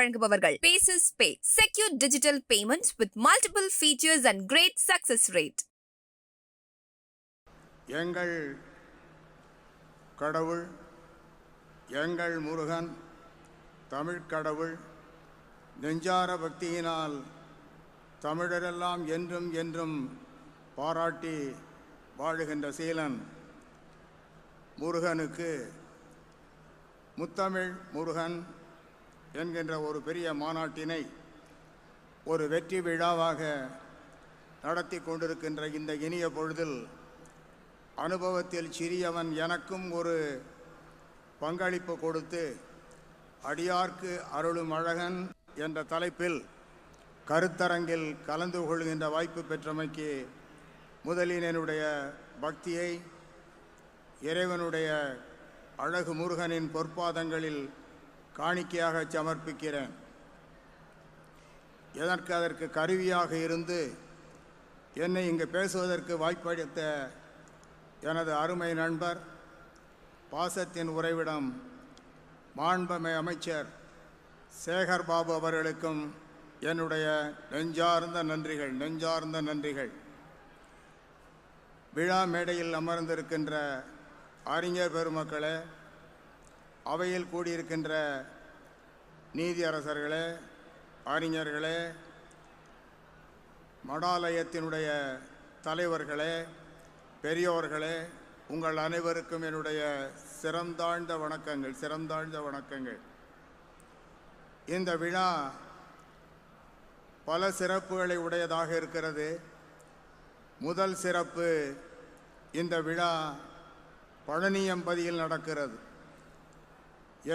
வழங்குபவர்கள் பேசஸ் pay, secure digital payments with multiple features and great success rate. எங்கள் கடவுள், எங்கள் முருகன் தமிழ் கடவுள், நெஞ்சார பக்தியினால் தமிழரெல்லாம் என்றும் என்றும் பாராட்டி வாழுகின்ற சீலன் முருகனுக்கு முத்தமிழ் முருகன் என்கின்ற ஒரு பெரிய மாநாட்டினை ஒரு வெற்றி விழாவாக நடத்தி கொண்டிருக்கின்ற இந்த இனிய பொழுதில் அனுபவத்தில் சிறியவன் எனக்கும் ஒரு பங்களிப்பு கொடுத்து அடியார்க்கு அருளும் அழகன் என்ற தலைப்பில் கருத்தரங்கில் கலந்து கொள்கின்ற வாய்ப்பு பெற்றமைக்கு முதலில் என்னுடைய பக்தியை இறைவனுடைய அழகு முருகனின் பொற்பாதங்களில் காணிக்கையாக சமர்ப்பிக்கிறேன். அதற்கு கருவியாக இருந்து என்னை இங்கு பேசுவதற்கு வாய்ப்பளித்த எனது அருமை நண்பர், பாசத்தின் உறைவிடம் மாண்புமிகு அமைச்சர் சேகர் பாபு அவர்களுக்கும் என்னுடைய நெஞ்சார்ந்த நன்றிகள். விழா மேடையில் அமர்ந்திருக்கின்ற அறிஞர் பெருமக்களே, அவையில் கூடியிருக்கின்ற நீதியரசர்களே, அறிஞர்களே, மடாலயத்தினுடைய தலைவர்களே, பெரியோர்களே, உங்கள் அனைவருக்கும் என்னுடைய சிறந்தாழ்ந்த வணக்கங்கள். இந்த விழா பல சிறப்புகளை உடையதாக இருக்கிறது. முதல் சிறப்பு, இந்த விழா பழனியம்பதியில் நடக்கிறது.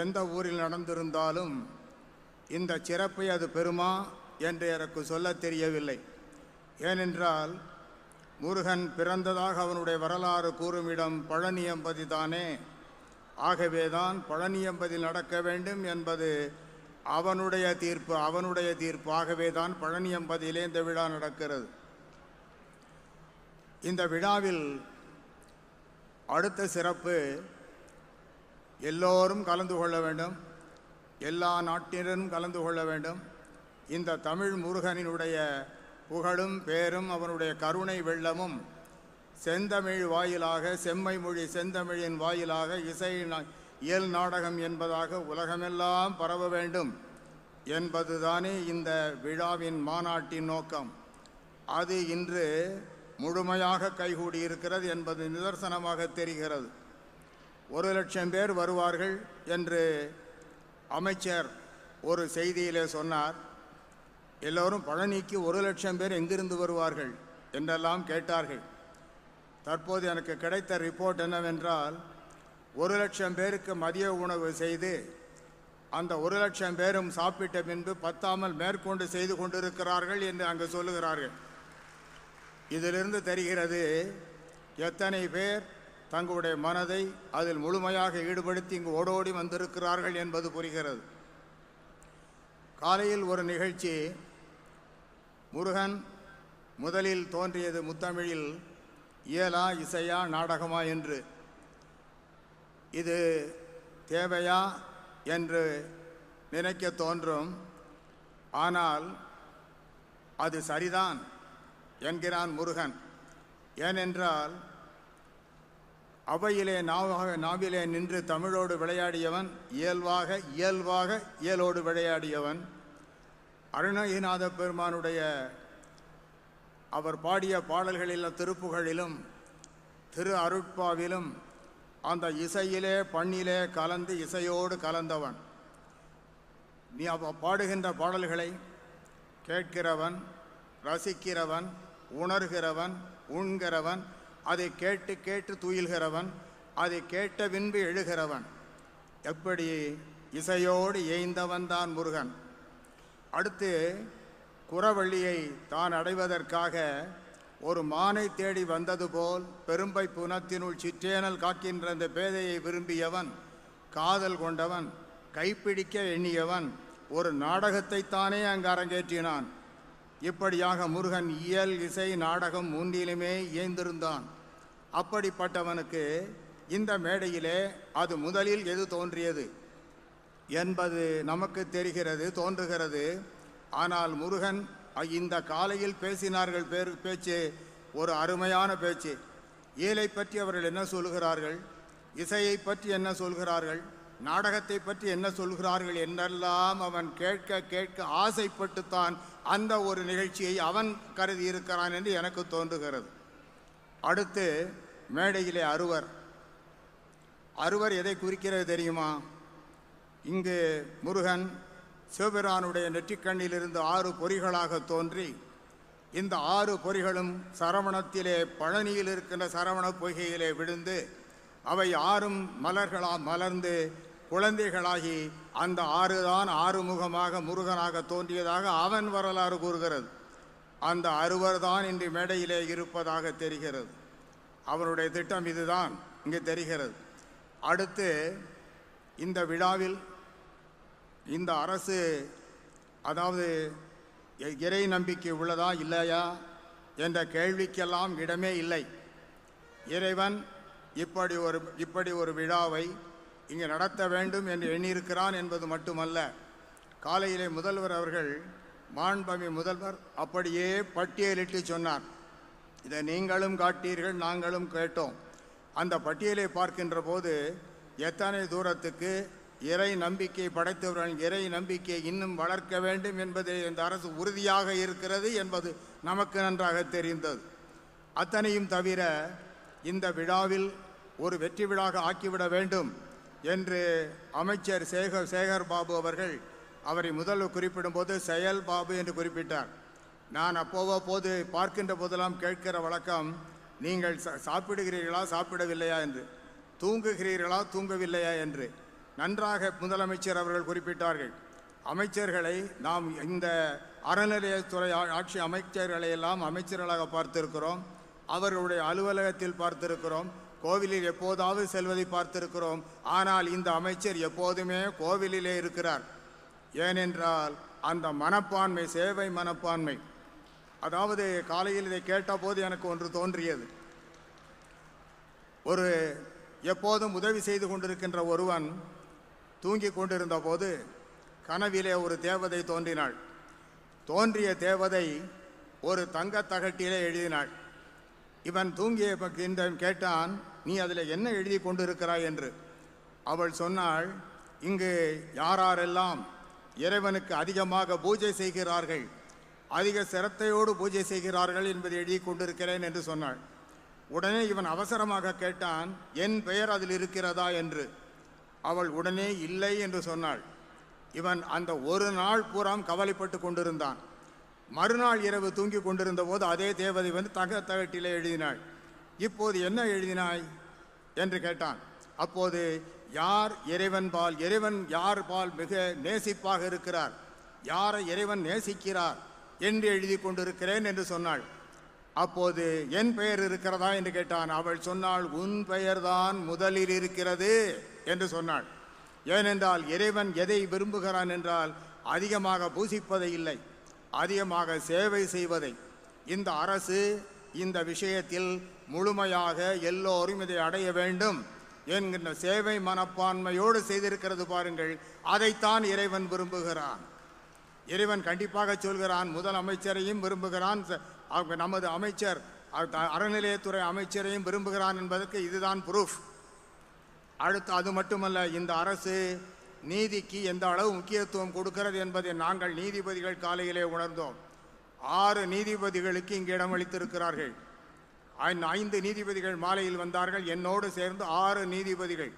எந்த ஊரில் நடந்திருந்தாலும் இந்த சிறப்பை அது பெறுமா என்று எனக்கு சொல்ல தெரியவில்லை. ஏனென்றால் முருகன் பிறந்ததாக அவனுடைய வரலாறு கூறும் இடம் பழனியம்பதி தானே. ஆகவேதான் பழனியம்பதியில் நடக்க வேண்டும் என்பது அவனுடைய தீர்ப்பு. ஆகவேதான் பழனியம்பதியிலே இந்த விழா நடக்கிறது. இந்த விழாவில் அடுத்த சிறப்பு, எல்லோரும் கலந்து கொள்ள வேண்டும், எல்லா நாட்டினரும் கலந்து கொள்ள வேண்டும். இந்த தமிழ் முருகனினுடைய புகழும் பேரும் அவனுடைய கருணை வெள்ளமும் செந்தமிழ் வாயிலாக, செம்மை மொழி செந்தமிழின் வாயிலாக இயல் நாடகம் என்பதாக உலகமெல்லாம் பரவ வேண்டும் என்பதுதானே இந்த விழாவின் மாநாட்டின் நோக்கம். அது இன்று முழுமையாக கைகூடியிருக்கிறது என்பது நிதர்சனமாக தெரிகிறது. 1,00,000 பேர் வருவார்கள் என்று அமைச்சர் ஒரு செய்தியிலே சொன்னார். எல்லோரும் பழனிக்கு 1,00,000 பேர் எங்கிருந்து வருவார்கள் என்றெல்லாம் கேட்டார்கள். தற்போது எனக்கு கிடைத்த ரிப்போர்ட் என்னவென்றால், 1,00,000 பேருக்கு மதிய உணவு செய்து அந்த 1,00,000 பேரும் சாப்பிட்ட பின்பு பத்தாமல் மேற்கொண்டு செய்து கொண்டிருக்கிறார்கள் என்று அங்கு சொல்லுகிறார்கள். இதிலிருந்து தெரிகிறது எத்தனை பேர் தங்களுடைய மனதை அதில் முழுமையாக ஈடுபடுத்தி இங்கு ஓடோடி வந்திருக்கிறார்கள் என்பது புரிகிறது. காலையில் ஒரு நிகழ்ச்சி, முருகன் முதலில் தோன்றியது முத்தமிழில் இயலா இசையா நாடகமா என்று. இது தேவையா என்று நினைக்க தோன்றும். ஆனால் அது சரிதான் என்கிறான் முருகன். ஏனென்றால் அவையிலே நாவிலே நின்று தமிழோடு விளையாடியவன், இயலோடு விளையாடியவன். அருணகிரிநாத பெருமானுடைய அவர் பாடிய பாடல்களிலும் திருப்புகழிலும் திரு அருட்பாவிலும் அந்த இசையிலே பண்ணிலே கலந்து இசையோடு கலந்தவன். நீ பாடுகின்ற பாடல்களை கேட்கிறவன், ரசிக்கிறவன், உணர்கிறவன், உண்கிறவன், அதை கேட்டு கேட்டு துயில்கிறவன், அதை கேட்ட பின்பு எழுகிறவன். எப்படி இசையோடு ஏய்ந்தவன் தான் முருகன். அடுத்து குறவள்ளியை தான் அடைவதற்காக ஒரு மானை தேடி வந்தது போல் பெரும்பை புனத்தினுள் சிற்றேனல் காக்கின்ற அந்த பேதையை விரும்பியவன், காதல் கொண்டவன், கைப்பிடிக்க எண்ணியவன் ஒரு நாடகத்தைத்தானே அங்கு அரங்கேற்றினான். இப்படியாக முருகன் இயல், இசை, நாடகம் மூன்றிலுமே இயைந்திருந்தான். அப்படிப்பட்டவனுக்கு இந்த மேடையிலே அது முதலில் எது தோன்றியது? என்பது நமக்கு தெரிகிறது, தோன்றுகிறது. ஆனால் முருகன் இந்த காலையில் பேசினார்கள் பேச்சு ஒரு அருமையான பேச்சு. இயலை பற்றி அவர்கள் என்ன சொல்கிறார்கள், இசையை பற்றி என்ன சொல்கிறார்கள், நாடகத்தை பற்றி என்ன சொல்கிறார்கள் என்றெல்லாம் அவன் கேட்க கேட்க ஆசைப்பட்டுத்தான் அந்த ஒரு நிகழ்ச்சியை அவன் கருதி இருக்கிறான் என்று எனக்கு தோன்றுகிறது. அடுத்து மேடையிலே அறுவர் எதை குறிக்கிறது தெரியுமா? இங்கு முருகன் சிவபிரானுடைய நெற்றிக்கண்ணிலிருந்து 6 பொறிகளாக தோன்றி இந்த 6 பொறிகளும் சரவணத்திலே பழனியில் இருக்கின்ற சரவண பொய்கையிலே விழுந்து அவை 6 மலர்ந்து குழந்தைகளாகி அந்த 6 தான் 6 முகமாக முருகனாக தோன்றியதாக அவன் வரலாறு கூறுகிறது. அந்த அறுவர் தான் இன்று மேடையிலே இருப்பதாக தெரிகிறது. அவருடைய திட்டம் இதுதான் இங்கு தெரிகிறது. அடுத்து இந்த விழாவில் இந்த அரசு அதாவது இறை நம்பிக்கை உள்ளதா இல்லையா என்ற கேள்விக்கெல்லாம் இடமே இல்லை. இறைவன் இப்படி ஒரு விழாவை இங்கு நடத்த வேண்டும் என்று எண்ணியிருக்கிறான் என்பது மட்டுமல்ல, காலையிலே முதல்வர் அவர்கள் மாண்புமிகு முதல்வர் அப்படியே பட்டியலிட்டு சொன்னார். இதை நீங்களும் காட்டீர்கள், நாங்களும் கேட்டோம். அந்த பட்டியலை பார்க்கின்ற போது எத்தனை தூரத்துக்கு இறை நம்பிக்கை படைத்தவர்கள் இறை நம்பிக்கையை இன்னும் வளர்க்க வேண்டும் என்பதை இந்த அரசு உறுதியாக இருக்கிறது என்பது நமக்கு நன்றாக தெரிந்தது. அத்தனையும் தவிர இந்த விழாவில் ஒரு வெற்றி விழாக ஆக்கிவிட வேண்டும் என்று அமைச்சர் சேகர் பாபு அவர்கள் அவரை முதல்வர் குறிப்பிடும் போது செயல் பாபு என்று குறிப்பிட்டார். நான் அப்போது பார்க்கின்ற போதெல்லாம் கேட்கிற வழக்கம், நீங்கள் சாப்பிடுகிறீர்களா சாப்பிடவில்லையா என்று, தூங்குகிறீர்களா தூங்கவில்லையா என்று. நன்றாக முதலமைச்சர் அவர்கள் குறிப்பிட்டார்கள். அமைச்சர்களை நாம் இந்த அறநிலையத்துறை ஆட்சி அமைச்சர்களை எல்லாம் அமைச்சர்களாக பார்த்திருக்கிறோம், அவர்களுடைய அலுவலகத்தில் பார்த்திருக்கிறோம், கோவிலில் எப்போதாவது செல்வதை பார்த்திருக்கிறோம். ஆனால் இந்த அமைச்சர் எப்போதுமே கோவிலிலே இருக்கிறார். ஏனென்றால் அந்த மனப்பான்மை, சேவை மனப்பான்மை. அதாவது காலையில் இதை கேட்டபோது எனக்கு ஒன்று தோன்றியது. எப்போதும் உதவி செய்து கொண்டிருக்கின்ற ஒருவன் தூங்கிக் கொண்டிருந்த போது கனவிலே ஒரு தேவதை தோன்றினாள். தோன்றிய தேவதை ஒரு தங்கத்தகட்டிலே எழுதினாள். இவன் தூங்கிய கேட்டான், நீ அதில் என்ன எழுதி கொண்டிருக்கிறாய் என்று. அவள் சொன்னாள், இங்கு யாரெல்லாம் இறைவனுக்கு அதிகமாக பூஜை செய்கிறார்கள், அதிக சிரத்தையோடு பூஜை செய்கிறார்கள் என்பதை எழுதி கொண்டிருக்கிறேன் என்று சொன்னாள். உடனே இவன் அவசரமாக கேட்டான், என் பெயர் அதில் இருக்கிறதா என்று. அவள் உடனே இல்லை என்று சொன்னாள். இவன் அந்த ஒரு நாள் பூராம் கவலைப்பட்டு கொண்டிருந்தான். மறுநாள் இரவு தூங்கி கொண்டிருந்த போது அதே தேவதை வந்து தகட்டிலே எழுதினாள். இப்போது என்ன எழுதினாய் என்று கேட்டான். அப்போது இறைவன் யார் பால் மிக நேசிப்பாக இருக்கிறார், யாரை இறைவன் நேசிக்கிறார் என்று எழுதி கொண்டிருக்கிறேன் என்று சொன்னாள். அப்போது என் பெயர் இருக்கிறதா என்று கேட்டான். அவள் சொன்னாள், உன் பெயர்தான் முதலில் இருக்கிறது என்று சொன்னாள். ஏனென்றால் இறைவன் எதை விரும்புகிறான் என்றால் அதிகமாக பூசிப்பதை இல்லை, அதிகமாக சேவை செய்வதை. இந்த அரசு இந்த விஷயத்தில் முழுமையாக எல்லோரும் இதை அடைய வேண்டும் என்கின்ற சேவை மனப்பான்மையோடு செய்திருக்கிறது பாருங்கள். அதைத்தான் இறைவன் விரும்புகிறான். இறைவன் கண்டிப்பாக சொல்கிறான், முதலமைச்சரையும் விரும்புகிறான், நமது அமைச்சர் அறநிலையத்துறை அமைச்சரையும் விரும்புகிறான் என்பதற்கு இதுதான் ப்ரூஃப். அடுத்து அது மட்டுமல்ல, இந்த அரசு நீதிக்கு எந்த அளவு முக்கியத்துவம் கொடுக்கிறது என்பதை நாங்கள் நீதிபதிகள் காலையிலே உணர்ந்தோம். 6 நீதிபதிகளுக்கு இங்கு இடமளித்திருக்கிறார்கள். 5 நீதிபதிகள் மாலையில் வந்தார்கள். என்னோடு சேர்ந்து 6 நீதிபதிகள்.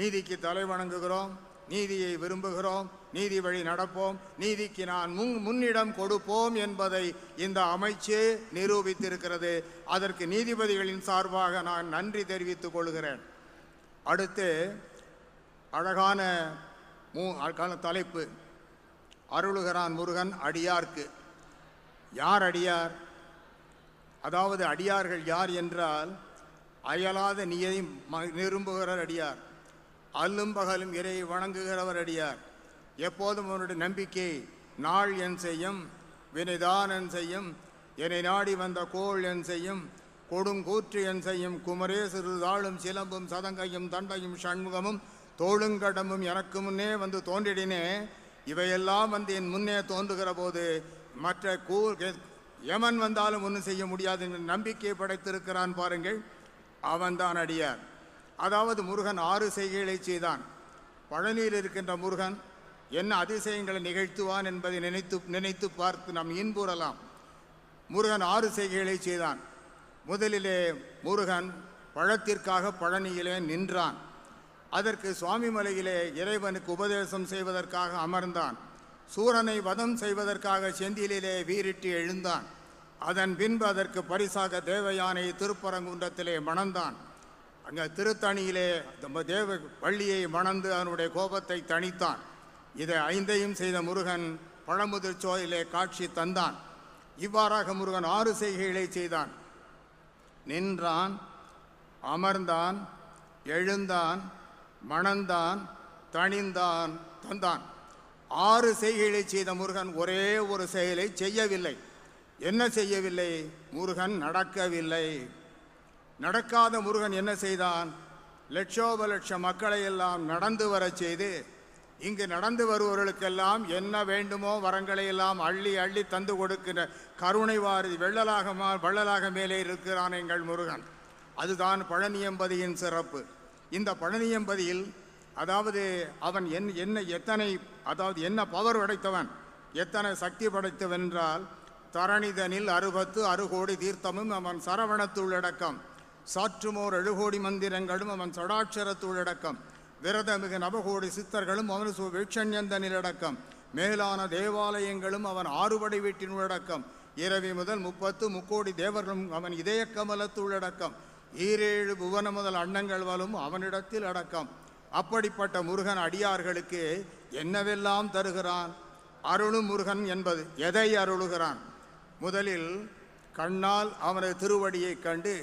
நீதிக்கு தலை வணங்குகிறோம், நீதியை விரும்புகிறோம், நீதி வழி நடப்போம், நீதிக்கு நான் முன்னிடம் கொடுப்போம் என்பதை இந்த அமைச்சு நிரூபித்திருக்கிறது. அதற்கு நீதிபதிகளின் சார்பாக நான் நன்றி தெரிவித்துக் கொள்கிறேன். அடுத்து அழகான தலைப்பு, அருளுகிறான் முருகன் அடியார்க்கு. யார் அடியார்? அதாவது அடியார்கள் யார் என்றால், அயலாத நீயை விரும்புகிறவர் அடியார், அல்லும் பகலும் இறை வணங்குகிறவர் அடியார். எப்போதும் அவருடைய நம்பிக்கை, நாள் என் செய்யும், வினைதான் என் செய்யும், என்னை நாடி வந்த கோள் என் செய்யும், கொடுங்கூற்று என் செய்யும், குமரே சிறுதாளும் சிலம்பும் சதங்கையும் தண்டையும் சண்முகமும் தோளுங்கடமும் எனக்கு முன்னே வந்து தோன்றிடினே, இவையெல்லாம் வந்து என் முன்னே தோன்றுகிற போது மற்ற யமன் வந்தாலும் ஒன்றும் செய்ய முடியாது என்ற நம்பிக்கையை படைத்திருக்கிறான் பாருங்கள். அவன்தான் அடியார். அதாவது முருகன் 6 செய்கைகளை செய்தான். பழனியில் இருக்கின்ற முருகன் என்ன அதிசயங்களை நிகழ்த்துவான் என்பதை நினைத்து பார்த்து நாம் இன்புறலாம். முருகன் 6 செய்கைகளை செய்தான். முதலிலே முருகன் பழத்திற்காக பழனியிலே நின்றான். அதற்கு சுவாமிமலையிலே இறைவனுக்கு உபதேசம் செய்வதற்காக அமர்ந்தான். சூரனை வதம் செய்வதற்காக செந்திலே வீறிட்டு எழுந்தான். அதன் பின்பு அதற்கு பரிசாக தேவயானை திருப்பரங்குன்றத்திலே மணந்தான். அங்கே திருத்தணியிலே தேவ வள்ளியை மணந்து அதனுடைய கோபத்தை தணித்தான். இதை 5ஐயும் செய்த முருகன் பழமுதிர் சோலையிலே காட்சி தந்தான். இவ்வாறாக முருகன் 6 செய்கைகளை செய்தான். நின்றான், அமர்ந்தான், எழுந்தான், மணந்தான், தணிந்தான், தந்தான். 6 செய்கைகளை செய்த முருகன் ஒரே ஒரு செயலை செய்யவில்லை. என்ன செய்யவில்லை? முருகன் நடக்கவில்லை. நடக்காத முருகன் என்ன செய்தான்? லட்சோப லட்ச மக்களை எல்லாம் நடந்து வரச் செய்து, இங்கு நடந்து வருபவர்களுக்கெல்லாம் என்ன வேண்டுமோ வரங்களை எல்லாம் அள்ளி அள்ளி தந்து கொடுக்கின்ற கருணை வாரி வள்ளலாக மேலே இருக்கிறான் எங்கள் முருகன். அதுதான் பழனியம்பதியின் சிறப்பு. இந்த பழனியம்பதியில் அதாவது அவன் என்ன பவர் படைத்தவன், எத்தனை சக்தி படைத்தவன் என்றால், தரணிதனில் 60 கோடி தீர்த்தமும் அவன் சரவணத்துள்ளடக்கம், சாற்றுமோர் 7 கோடி மந்திரங்களும் அவன் சடாட்சரத்துள்ளடக்கம், விரதமிகு நவகோடி சித்தர்களும் அவன் வீட்சண்யந்தனிலடக்கம், மேலான தேவாலயங்களும் அவன் 6 படை வீட்டினுள்ளடக்கம், இரவி முதல் 30 முக்கோடி தேவர்களும் அவன் இதய கமலத்துள்ளடக்கம், 7 புவன முதல் அன்னங்கள் வலும் அவனிடத்தில் அடக்கம். அப்படிப்பட்ட முருகன் அடியார்களுக்கு என்னவெல்லாம் தருகிறான்? அருளும் முருகன் என்பது எதை அருளுகிறான்? முதலில் கண்ணால் அவனது திருவடியை கண்டு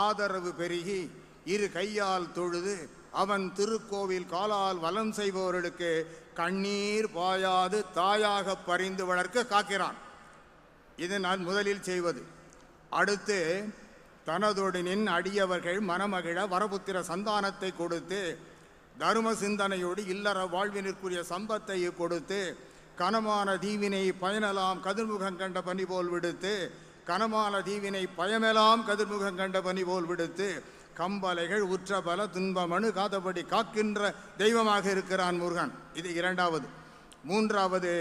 ஆதரவு பெருகி 2 கையால் தொழுது அவன் திருக்கோவில் காலால் வலம் செய்பவர்களுக்கு கண்ணீர் பாயாது தாயாக பரிந்து வளர்க்க காக்கிறான். இது நான் முதலில் செய்வது. அடுத்து தனதோடு நின் அடியவர்கள் மனமகிழ வரபுத்திர சந்தானத்தை கொடுத்து, தரும சிந்தனையோடு இல்லற வாழ்வினிற்குரிய சம்பத்தை கொடுத்து, கனமான தீவினை பயனலாம் கதிர்முகம் கண்ட பனி போல் விடுத்து, கனமான தீவினை பயமெல்லாம் கதிர்முகம் கண்ட பனி போல் விடுத்து, கம்பலைகள் உற்ற பல துன்பமனு காதபடி காக்கின்ற தெய்வமாக இருக்கிறான் முருகன். இது 2வது. 3வது,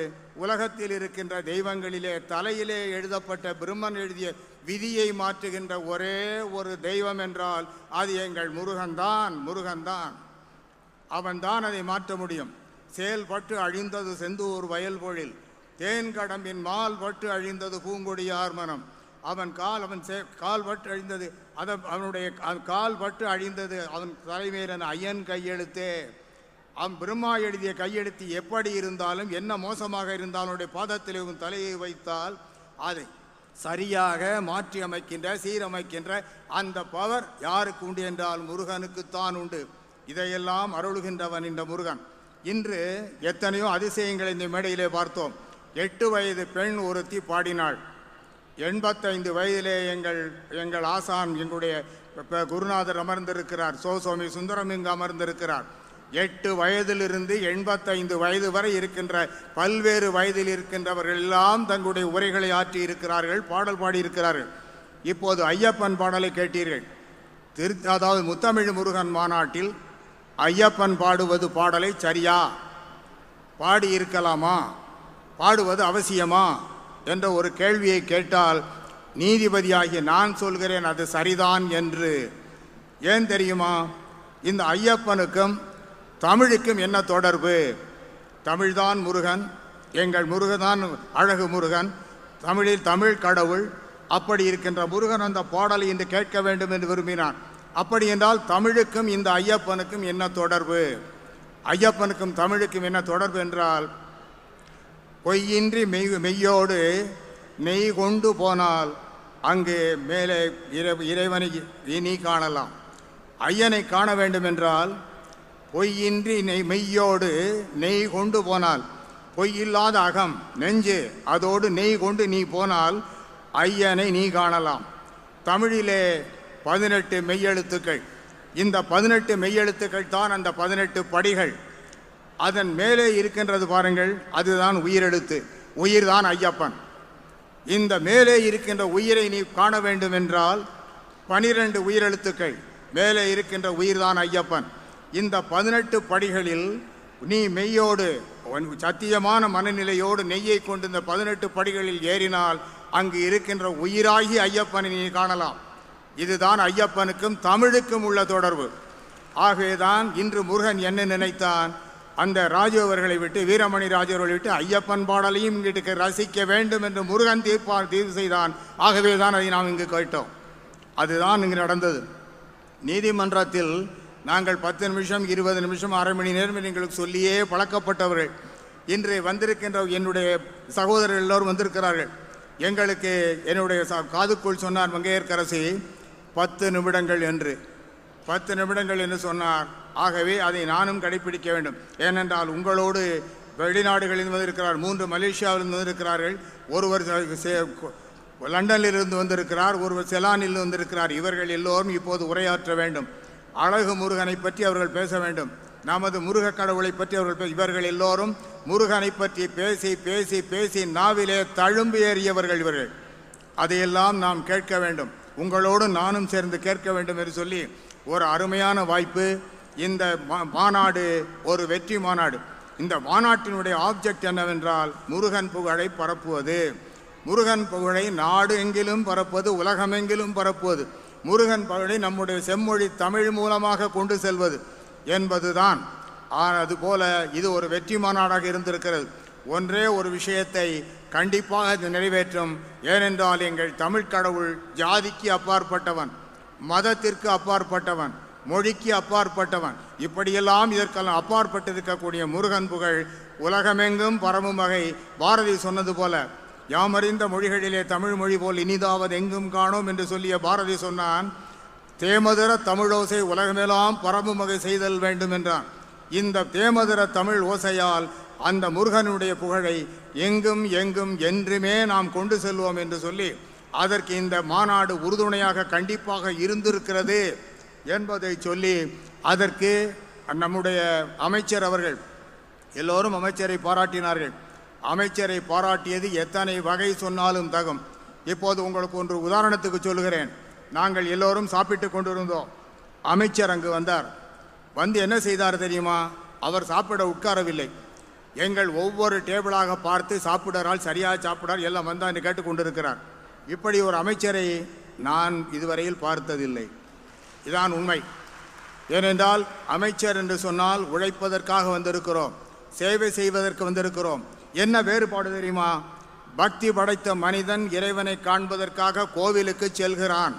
உலகத்தில் இருக்கின்ற தெய்வங்களிலே தலையிலே எழுதப்பட்ட பிரம்மன் எழுதிய விதியை மாற்றுகின்ற ஒரே ஒரு தெய்வம் என்றால் அது எங்கள் முருகன்தான். அவன்தான் அதை மாற்ற முடியும். செயல்பட்டு அழிந்தது செந்தூர் வயல் பொழில், தேன் கடம்பின் மால் பட்டு அழிந்தது பூங்கொடியார் மனம், அவன் கால் பட்டு அழிந்தது அவனுடைய கால் பட்டு அழிந்தது அவன் தலைமையிலன் ஐயன் கையெழுத்தே. அவன் பிரம்மா எழுதிய கையெழுத்து எப்படி இருந்தாலும், என்ன மோசமாக இருந்தாலும் அவனுடைய பாதத்தில் உன் தலையை வைத்தால் அதை சரியாக மாற்றி அமைக்கின்ற சீரமைக்கின்ற அந்த பவர் யாருக்கு உண்டு என்றால் முருகனுக்குத்தான் உண்டு. இதையெல்லாம் அருளுகின்றவன் இந்த முருகன். இன்று எத்தனையோ அதிசயங்களை இந்த மேடையிலே பார்த்தோம். 8 வயது பெண் ஒருத்தி பாடினாள். 85 வயதிலே எங்கள் ஆசான் எங்களுடைய குருநாதர் அமர்ந்திருக்கிறார். சோமி சுந்தரம் இங்கு அமர்ந்திருக்கிறார். 8 வயதிலிருந்து 85 வயது வரை இருக்கின்ற பல்வேறு வயதில் இருக்கின்றவர்கள் எல்லாம் தங்களுடைய உரைகளை ஆற்றி இருக்கிறார்கள், பாடல் பாடியிருக்கிறார்கள். இப்போது ஐயப்பன் பாடலை கேட்டீர்கள். அதாவது முத்தமிழ் முருகன் மாநாட்டில் ஐயப்பன் பாடுவது பாடலை சரியா, பாடியிருக்கலாமா, பாடுவது அவசியமா என்ற ஒரு கேள்வியை கேட்டால் நீதிபதியாகிய நான் சொல்கிறேன் அது சரிதான் என்று. ஏன் தெரியுமா? இந்த ஐயப்பனுக்கும் தமிழுக்கும் என்ன தொடர்பு? தமிழ்தான் முருகன், எங்கள் முருகன் அழகு முருகன், தமிழில் தமிழ் கடவுள். அப்படி இருக்கின்ற முருகன் அந்த பாடலை இன்று கேட்க வேண்டும் என்று விரும்பினான். அப்படி என்றால் தமிழுக்கும் இந்த ஐயப்பனுக்கும் என்ன தொடர்பு? ஐயப்பனுக்கும் தமிழுக்கும் என்ன தொடர்பு என்றால், பொய்யின்றி மெய்யோடு நெய் கொண்டு போனால் அங்கு மேலே இறைவனை நீ காணலாம். ஐயனை காண வேண்டும் என்றால் பொய்யின்றி மெய்யோடு நெய் கொண்டு போனால், பொய்யில்லாத அகம் நெஞ்சு அதோடு நெய் கொண்டு நீ போனால் ஐயனை நீ காணலாம். தமிழிலே 18 மெய்யெழுத்துக்கள். இந்த 18 மெய்யெழுத்துக்கள் தான் அந்த 18 படிகள். அதன் மேலே இருக்கின்றது பாருங்கள், அதுதான் உயிரெழுத்து. உயிர்தான் ஐயப்பன். இந்த மேலே இருக்கின்ற உயிரை நீ காண வேண்டும் என்றால் 12 உயிரெழுத்துக்கள் மேலே இருக்கின்ற உயிர்தான் ஐயப்பன். இந்த 18 படிகளில் நீ மெய்யோடு சத்தியமான மனநிலையோடு நெய்யை கொண்டு இந்த 18 படிகளில் ஏறினால் அங்கு இருக்கின்ற உயிராகி ஐயப்பனை நீ காணலாம். இதுதான் ஐயப்பனுக்கும் தமிழுக்கும் உள்ள தொடர்பு. ஆகவேதான் இன்று முருகன் என்ன நினைத்தான், அந்த ராஜு அவர்களை விட்டு, வீரமணி ராஜு அவர்களை விட்டு ஐயப்பன் பாடலையும் இங்கிட்டு ரசிக்க வேண்டும் என்று முருகன் தீர்ப்பு செய்தான். ஆகவே தான் அதை நாம் இங்கு கேட்டோம். அதுதான் இங்கு நடந்தது. நீதிமன்றத்தில் நாங்கள் 10 நிமிஷம் 20 நிமிஷம் அரை மணி நேரம் எங்களுக்கு சொல்லியே பழக்கப்பட்டவர்கள். இன்று வந்திருக்கின்ற என்னுடைய சகோதரர்கள் எல்லோரும் வந்திருக்கிறார்கள். எங்களுக்கு என்னுடைய காதுக்குள் சொன்னார் மங்கையர்க்கரசி 10 நிமிடங்கள் என்று. 10 நிமிடங்கள் என்று சொன்னார். ஆகவே அதை நானும் கடைபிடிக்க வேண்டும். ஏனென்றால் உங்களோடு வெளிநாடுகளில் வந்திருக்கிறார், 3 மலேசியாவிலிருந்து வந்திருக்கிறார்கள், ஒருவர் லண்டனிலிருந்து வந்திருக்கிறார், ஒருவர் செலானில் வந்திருக்கிறார். இவர்கள் எல்லோரும் இப்போது உரையாற்ற வேண்டும். அழகு முருகனை பற்றி அவர்கள் பேச வேண்டும். நமது முருக கடவுளை பற்றி அவர்கள் இவர்கள் எல்லோரும் முருகனை பற்றி பேசி பேசி பேசி நாவிலே தழும்பு ஏறியவர்கள் இவர்கள். அதையெல்லாம் நாம் கேட்க வேண்டும். உங்களோடு நானும் சேர்ந்து கேட்க வேண்டும் என்று சொல்லி ஒரு அருமையான வாய்ப்பு. இந்த மாநாடு ஒரு வெற்றி மாநாடு. இந்த மாநாட்டினுடைய ஆப்ஜெக்ட் என்னவென்றால் முருகன் புகழை பரப்புவது. முருகன் புகழை நாடு எங்கிலும் பரப்புவது, உலகமெங்கிலும் பரப்புவது. முருகன் புகழை நம்முடைய செம்மொழி தமிழ் மூலமாக கொண்டு செல்வது என்பதுதான். அதுபோல இது ஒரு வெற்றி மாநாடாக இருந்திருக்கிறது. ஒன்றே ஒரு விஷயத்தை கண்டிப்பாக இது நிறைவேற்றும். ஏனென்றால் எங்கள் தமிழ் கடவுள் ஜாதிக்கு அப்பாற்பட்டவன், மதத்திற்கு அப்பாற்பட்டவன், மொழிக்கு அப்பாற்பட்டவன். இப்படியெல்லாம் இதற்கெல்லாம் அப்பாற்பட்டிருக்கக்கூடிய முருகன் புகழ் உலகமெங்கும் பரவும் வகை பாரதி சொன்னது போல, யாமறிந்த மொழிகளிலே தமிழ் மொழி போல் இனிதாவது எங்கும் காணோம் என்று சொல்லிய பாரதி சொன்னான், தேமதுர தமிழோசை உலகமெல்லாம் பரவும் வகை செய்தல் வேண்டும் என்றான். இந்த தேமதுர தமிழ் ஓசையால் அந்த முருகனுடைய புகழை எங்கும் எங்கும் என்றுமே நாம் கொண்டு செல்வோம் என்று சொல்லி அதற்கு இந்த மாநாடு உறுதுணையாக கண்டிப்பாக இருந்திருக்கிறது என்பதை சொல்லி அதற்கு நம்முடைய அமைச்சர் அவர்கள் எல்லோரும் அமைச்சரை பாராட்டினார்கள். அமைச்சரை பாராட்டியது எத்தனை வகை சொன்னாலும் தகும். இப்போது உங்களுக்கு ஒன்று உதாரணத்துக்கு சொல்லுகிறேன். நாங்கள் எல்லோரும் சாப்பிட்டு கொண்டிருந்தோம். அமைச்சர் அங்கு வந்தார். வந்து என்ன செய்தார் தெரியுமா? அவர் சாப்பிட உட்காரவில்லை. எங்கள் ஒவ்வொரு டேபிளாக பார்த்து சாப்பிடுறால், சரியாக சாப்பிடார், எல்லாம் வந்தா என்று கேட்டு கொண்டிருக்கிறார். இப்படி ஒரு அமைச்சரை நான் இதுவரையில் பார்த்ததில்லை. இதான் உண்மை. ஏனென்றால் அமைச்சர் என்று சொன்னால் உழைப்பதற்காக வந்திருக்கிறோம், சேவை செய்வதற்கு வந்திருக்கிறோம். என்ன வேறுபாடு தெரியுமா? பக்தி படைத்த மனிதன் இறைவனை காண்பதற்காக கோவிலுக்கு செல்கிறான்.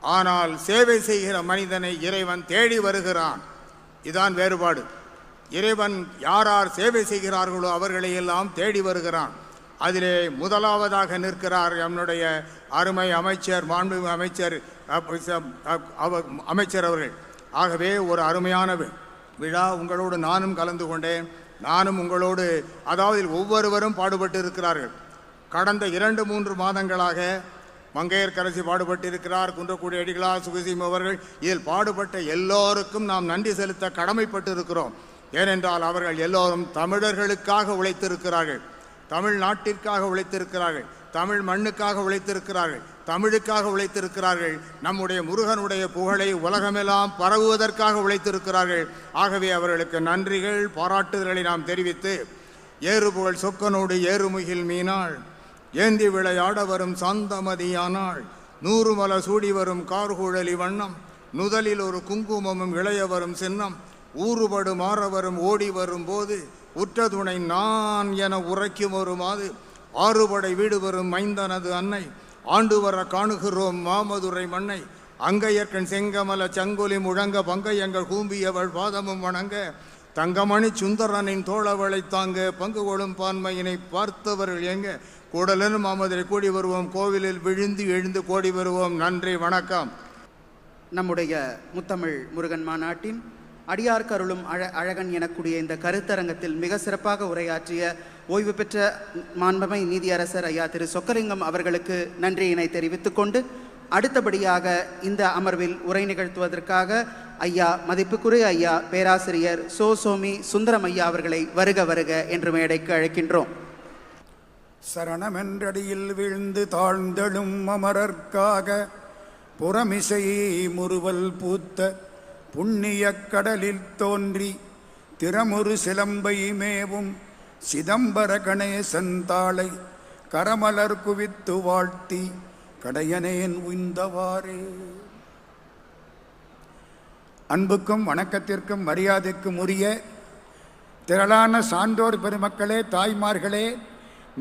ஆனால் சேவை செய்கிற மனிதனை இறைவன் தேடி வருகிறான். இதான் வேறுபாடு. இறைவன் யார் யார் சேவை செய்கிறார்களோ அவர்களை எல்லாம் தேடி வருகிறான். அதிலே முதலாவதாக நிற்கிறார் நம்முடைய அருமை அமைச்சர், மாண்புமிகு அமைச்சர் அமைச்சர் அவர்கள். ஆகவே ஒரு அருமையான விழா. உங்களோடு நானும் கலந்து கொண்டேன். நானும் உங்களோடு, அதாவது ஒவ்வொருவரும் பாடுபட்டு இருக்கிறார்கள். கடந்த 2-3 மாதங்களாக மங்கையர்க்கரசி பாடுபட்டிருக்கிறார், குன்றக்குடி அடிகளார், சுகசீம் அவர்கள், இதில் பாடுபட்ட எல்லோருக்கும் நாம் நன்றி செலுத்த கடமைப்பட்டு இருக்கிறோம். ஏனென்றால் அவர்கள் எல்லோரும் தமிழர்களுக்காக உழைத்திருக்கிறார்கள், தமிழ்நாட்டிற்காக உழைத்திருக்கிறார்கள், தமிழ் மண்ணுக்காக உழைத்திருக்கிறார்கள், தமிழுக்காக உழைத்திருக்கிறார்கள், நம்முடைய முருகனுடைய புகழை உலகமெல்லாம் பரவுவதற்காக உழைத்திருக்கிறார்கள். ஆகவே அவர்களுக்கு நன்றிகள், பாராட்டுதல்களை நாம் தெரிவித்து, ஏறுபுகழ் சொக்கனோடு ஏறுமுகில் மீனாள், ஏந்தி விளையாட வரும் சாந்தமதியானாள், 100 மல சூடி வரும் கார்குழலி வண்ணம், நுதலில் ஒரு குங்குமமும் இளைய வரும் சின்னம், ஊறுபடு மாற வரும் ஓடி வரும் போது, உற்ற துணை நான் என உரைக்கும் ஒரு மாது, ஆறுபடை வீடு வரும் மைந்தனது அன்னை, ஆண்டு வர காணுகிறோம் மாமதுரை மண்ணை, அங்கையற்கண் செங்கமல சங்கொலி முழங்க பங்கையங்கள் கூம்பியவள் பாதமும் வணங்க, தங்கமணி சுந்தரனின் தோழவளை தாங்க பங்கு கொள்ளும் பான்மையினை பார்த்தவர்கள் எங்க, கூடலனும் மாமதுரை கூடி வருவோம், கோவிலில் விழுந்து எழுந்து கோடி வருவோம். நன்றி, வணக்கம். நம்முடைய முத்தமிழ் முருகன் மாநாட்டின் அடியார்க்கு அருளும் அழகன் எனக்கூடிய இந்த கருத்தரங்கத்தில் மிக சிறப்பாக உரையாற்றிய ஓய்வு பெற்ற மாண்புமை நீதியரசர் ஐயா திரு சொக்கலிங்கம் அவர்களுக்கு நன்றியினை தெரிவித்துக் கொண்டு அடுத்தபடியாக இந்த அமர்வில் உரை நிகழ்த்துவதற்காக ஐயா மதிப்புக்குரிய ஐயா பேராசிரியர் சோமி சுந்தரம் ஐயா அவர்களை வருக வருக என்று மேடைக்கு அழைக்கின்றோம். சரணமென்றடியில் வீழ்ந்து தாழ்ந்தெழும் அமரர்க்காக புறமிசை முறுவல் பூத்த புண்ணிய கடலில் தோன்றி திறமுறு சிலம்பை மேவும் சிதம்பர கணேசன் தாளை கரமலர் குவித்து வாழ்த்தி கடையனேன் உய்ந்தவாறே. அன்புக்கும் வணக்கத்திற்கும் மரியாதைக்கும் உரிய திரளான சான்றோர் பெருமக்களே, தாய்மார்களே,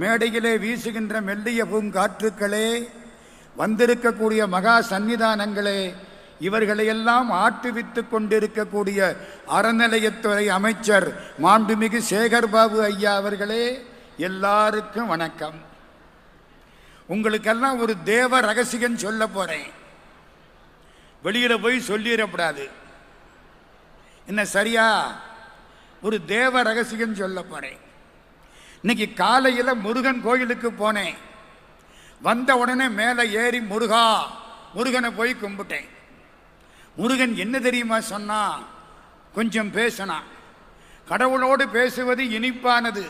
மேடையிலே வீசுகின்ற மெல்லிய பூங்காற்றுக்களே, வந்திருக்கக்கூடிய மகா சன்னிதானங்களே, இவர்களையெல்லாம் ஆட்டுவித்து கொண்டிருக்கக்கூடிய அறநிலையத்துறை அமைச்சர் மாண்புமிகு சேகர்பாபு ஐயா அவர்களே, எல்லாருக்கும் வணக்கம். உங்களுக்கெல்லாம் ஒரு தேவ ரகசியம் சொல்ல போறேன். வெளியில போய் சொல்லிடக்கூடாது. என்ன சரியா? ஒரு தேவ ரகசியம் சொல்ல போறேன். இன்னைக்கு காலையில் முருகன் கோயிலுக்கு போனேன். வந்த உடனே மேலே ஏறி முருகனை போய் கும்பிட்டேன். முருகன் என்ன தெரியுமா சொன்னா? கொஞ்சம் பேசினான். கடவுளோடு பேசுவது இனிப்பானது.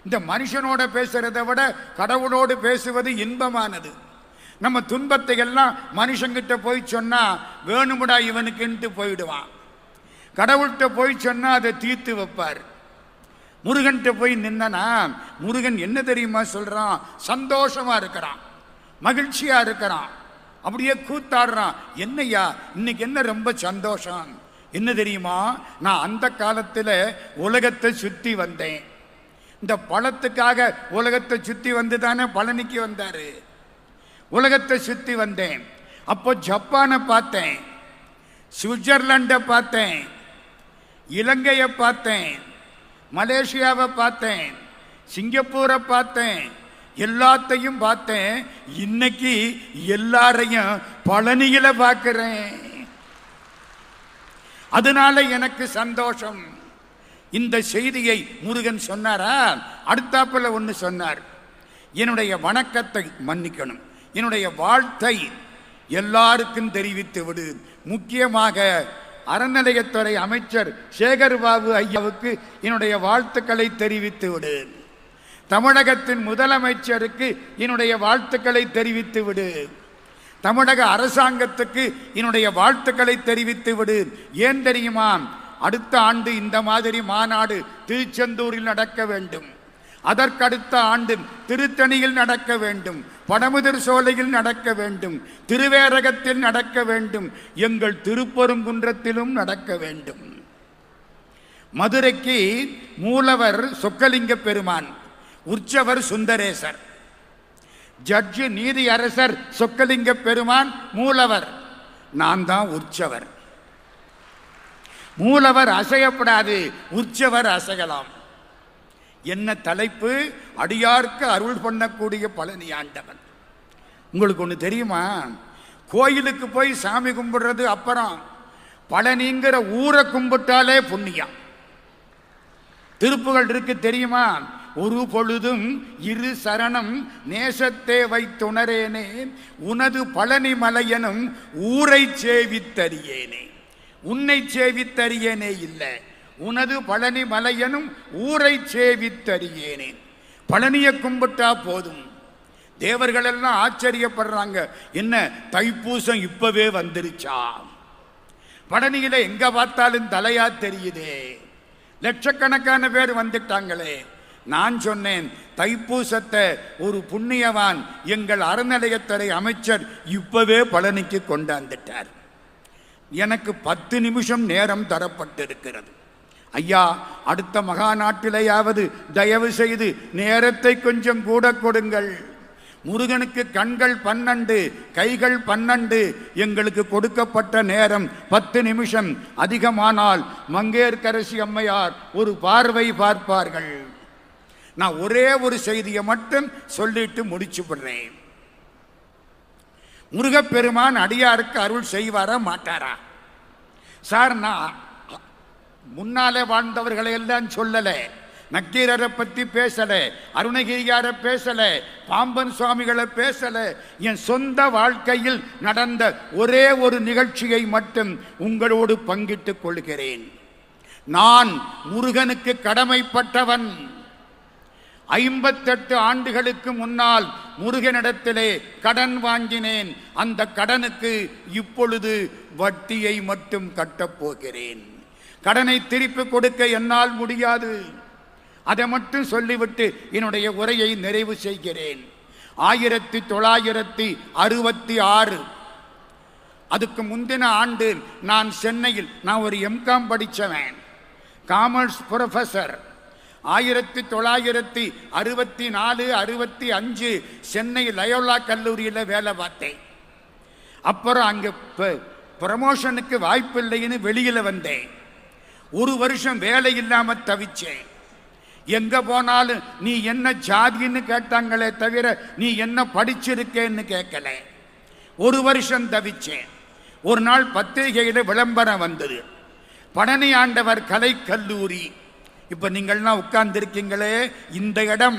இந்த மனுஷனோட பேசுறதை விட கடவுளோடு பேசுவது இன்பமானது. நம்ம துன்பத்தை எல்லாம் மனுஷங்கிட்ட போய் சொன்னா வேணுமுடா இவனுக்குன்ட்டு போயிடுவான். கடவுள்கிட்ட போய் சொன்னா அதை தீர்த்து வைப்பார். முருகன்கிட்ட போய் நின்னா முருகன் என்ன தெரியுமா சொல்றான்? சந்தோஷமா இருக்கிறான், மகிழ்ச்சியா இருக்கிறான், அப்படியே கூத்தாடுறான். என்னையா இன்னைக்கு என்ன ரொம்ப சந்தோஷம்? என்ன தெரியுமா? நான் அந்த காலத்தில் உலகத்தை சுற்றி வந்தேன். இந்த பழத்துக்காக உலகத்தை சுற்றி வந்து தானே பழனிக்கு வந்தாரு. உலகத்தை சுற்றி வந்தேன். அப்போ ஜப்பானை பார்த்தேன், சுவிட்சர்லாண்டை பார்த்தேன், இலங்கையை பார்த்தேன், மலேசியாவை பார்த்தேன், சிங்கப்பூரை பார்த்தேன், எல்லாத்தையும் பார்த்தேன். இன்னைக்கு எல்லாரையும் பழனியில பார்க்கிறேன். அதனால எனக்கு சந்தோஷம். இந்த செய்தியை முருகன் சொன்னாரா? அடுத்தாப்புல ஒன்று சொன்னார். என்னுடைய வணக்கத்தை மன்னிக்கணும், என்னுடைய வாழ்த்தை எல்லாருக்கும் தெரிவித்து விடு. முக்கியமாக அறநிலையத்துறை அமைச்சர் சேகர்பாபு ஐயாவுக்கு என்னுடைய வாழ்த்துக்களை தெரிவித்து விடு. தமிழகத்தின் முதலமைச்சருக்கு என்னுடைய வாழ்த்துக்களை தெரிவித்து விடு. தமிழக அரசாங்கத்துக்கு என்னுடைய வாழ்த்துக்களை தெரிவித்து விடு. ஏன் தெரியுமா? அடுத்த ஆண்டு இந்த மாதிரி மாநாடு திருச்செந்தூரில் நடக்க வேண்டும். அதற்கடுத்த ஆண்டு திருத்தணியில் நடக்க வேண்டும், படமுதிர் சோலையில் நடக்க வேண்டும், திருவேரகத்தில் நடக்க வேண்டும், எங்கள் திருப்பெருங்குன்றத்திலும் நடக்க வேண்டும். மதுரைக்கு மூலவர் சொக்கலிங்க பெருமான், உற்சவர் சுந்தரேசர், ஜட்ஜு நீதி அரசர் சொக்கலிங்க பெருமான் மூலவர், நான் தான் உற்சவர். மூலவர் அசையப்படாது, உற்சவர் அசையலாம். என்ன தலைப்பு? அடியார்க்கு அருள் பண்ணக்கூடிய பழனி ஆண்டவன். உங்களுக்கு ஒன்று தெரியுமா? கோயிலுக்கு போய் சாமி கும்பிடுறது அப்புறம், பழனிங்கிற ஊரை கும்பிட்டாலே புண்ணியம். திருப்புகள் இருக்கு தெரியுமா? ஒரு பொழுதும் இரு சரணம் நேசத்தே வைத்துணரேனே, உனது பழனி மலையனும் ஊரை சேவித்தறியேனே. உன்னை சேவித்தறியேனே இல்லை, உனது பழனி மலையனும் ஊரை சேவித்தறியேனே. பழனியை கும்பிட்டா போதும். தேவர்கள் எல்லாம் ஆச்சரியப்படுறாங்க. என்ன தைப்பூசம் இப்பவே வந்துருச்சா? பழனியில எங்க பார்த்தாலும் தலையா தெரியுதே, லட்சக்கணக்கான பேர் வந்துட்டாங்களே. நான் சொன்னேன், தைப்பூசத்தை ஒரு புண்ணியவான் எங்கள் அறநிலையத்துறை அமைச்சர் இப்பவே பழனிக்கு கொண்டாந்துட்டார். எனக்கு 10 நிமிஷம் நேரம் தரப்பட்டிருக்கிறது. ஐயா, அடுத்த மகா நாட்டிலேயாவது தயவு செய்து நேரத்தை கொஞ்சம் கூட கொடுங்கள். முருகனுக்கு கண்கள் 12, கைகள் 12. எங்களுக்கு கொடுக்கப்பட்ட நேரம் 10 நிமிஷம். அதிகமானால் மங்கையர்க்கரசி அம்மையார் ஒரு பார்வை பார்ப்பார்கள். நான் ஒரே ஒரு செய்தியை மட்டும் சொல்லிட்டு முடிச்சு விடுறேன். முருகப்பெருமான் அடியாருக்கு அருள் செய்வாரா மாட்டாரா? சார், நான் முன்னாலே வாழ்ந்தவர்களை எல்லாம் சொல்லலை, நக்கீரரை பற்றி பேசல, அருணகிரியார பேசல, பாம்பன் சுவாமிகளை பேசல. என் சொந்த வாழ்க்கையில் நடந்த ஒரே ஒரு நிகழ்ச்சியை மட்டும் உங்களோடு பங்கிட்டுக் கொள்கிறேன். நான் முருகனுக்கு கடமைப்பட்டவன். 58 ஆண்டுகளுக்கு முன்னால் முருகனிடத்திலே கடன் வாங்கினேன். அந்த கடனுக்கு இப்பொழுது வட்டியை மட்டும் கட்டப் போகிறேன். கடனை திருப்பி கொடுக்க என்னால் முடியாது. அதை மட்டும் சொல்லிவிட்டு என்னுடைய உரையை நிறைவு செய்கிறேன். 1966 அதுக்கு முந்தின ஆண்டு நான் சென்னையில், நான் ஒரு எம்காம் படித்தவன், காமர்ஸ் ப்ரொஃபஸர். 1964 65 சென்னை லயோலா கல்லூரியில் வேலை பார்த்தேன். அப்புறம் அங்கே ப்ரமோஷனுக்கு வாய்ப்பு இல்லைன்னு வெளியில் வந்தேன். ஒரு வருஷம் வேலை இல்லாமல் தவிச்சேன். எங்கே போனாலும் நீ என்ன ஜாதின்னு கேட்டாங்களே தவிர நீ என்ன படிச்சிருக்கேன்னு கேட்கல. ஒரு வருஷம் தவிச்சேன். ஒரு நாள் பத்திரிகையில் விளம்பரம் வந்தது, பழனி ஆண்டவர் கலை கல்லூரி. இப்போ நீங்கள்லாம் உட்கார்ந்துருக்கீங்களே, இந்த இடம்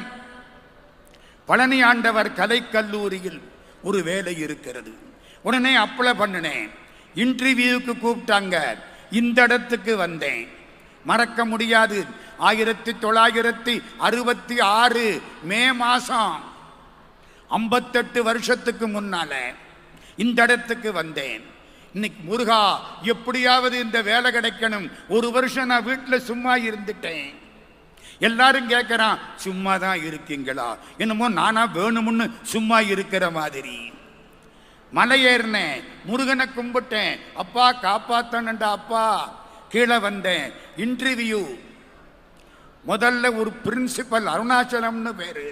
பழனி ஆண்டவர் கலை கல்லூரியில் ஒரு வேலை இருக்கிறது. உடனே அப்ளை பண்ணினேன். இன்டர்வியூக்கு கூப்பிட்டாங்க. இந்த இடத்துக்கு வந்தேன். மறக்க முடியாது. 1966 மே மாதம், 58 வருஷத்துக்கு முன்னால இந்த இடத்துக்கு வந்தேன். இன்னைக்கு முருகா எப்படியாவது இந்த வேலை கிடைக்கணும். ஒரு வருஷம் நான் வீட்டில் சும்மா இருந்துட்டேன். எல்லாரும் கேட்குறான், சும்மா தான் இருக்கீங்களா? என்னமோ நானா வேணும்னு சும்மா இருக்கிற மாதிரி. மலை ஏறினேன், முருகனை கும்பிட்டேன், அப்பா காப்பாத்தனண்டா அப்பா. கீழே வந்தேன். இன்டர்வியூ முதல்ல ஒரு பிரின்சிபல், அருணாச்சலம்னு பேரு,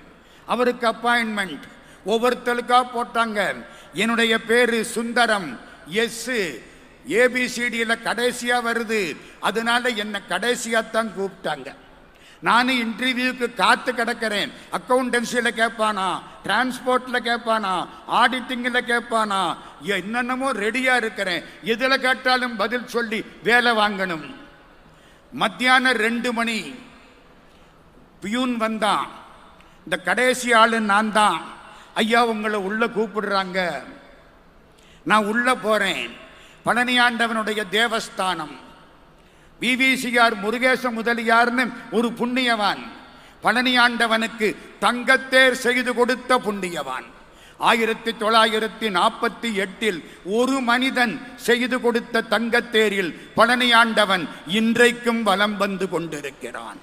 அவருக்கு அப்பாயின்மெண்ட். ஒவ்வொருத்தருக்கா போட்டாங்க. என்னுடைய பேரு சுந்தரம், எஸ் ஏபிசிடியில் கடைசியாக வருது. அதனால என்னை கடைசியாகத்தான் கூப்பிட்டாங்க. நானும் இன்டர்வியூக்கு காத்து கிடக்கிறேன். அக்கௌண்டன்சியில் கேட்பானா, டிரான்ஸ்போர்ட்டில் கேட்பானா, ஆடிட்டிங்கில் கேட்பானா, என்னென்னமோ ரெடியாக இருக்கிறேன். எதில் கேட்டாலும் பதில் சொல்லி வேலை வாங்கணும். மத்தியானம் 2 மணி பியூன் வந்தான். இந்த கடைசி ஆளு நான் தான். ஐயா உங்களை உள்ள கூப்பிடுறாங்க. நான் உள்ள போறேன். பழனி ஆண்டவனுடைய தேவஸ்தானம். விவிசிஆர் முருகேச முதலியார்னு ஒரு புண்ணியவான், பழனி ஆண்டவனுக்கு தங்கத்தேர் செய்து கொடுத்த புண்ணியவான். 1948 ஒரு மனிதன் செய்து கொடுத்த தங்கத்தேரில் பழனி ஆண்டவன் இன்றைக்கும் வலம் வந்து கொண்டிருக்கிறான்.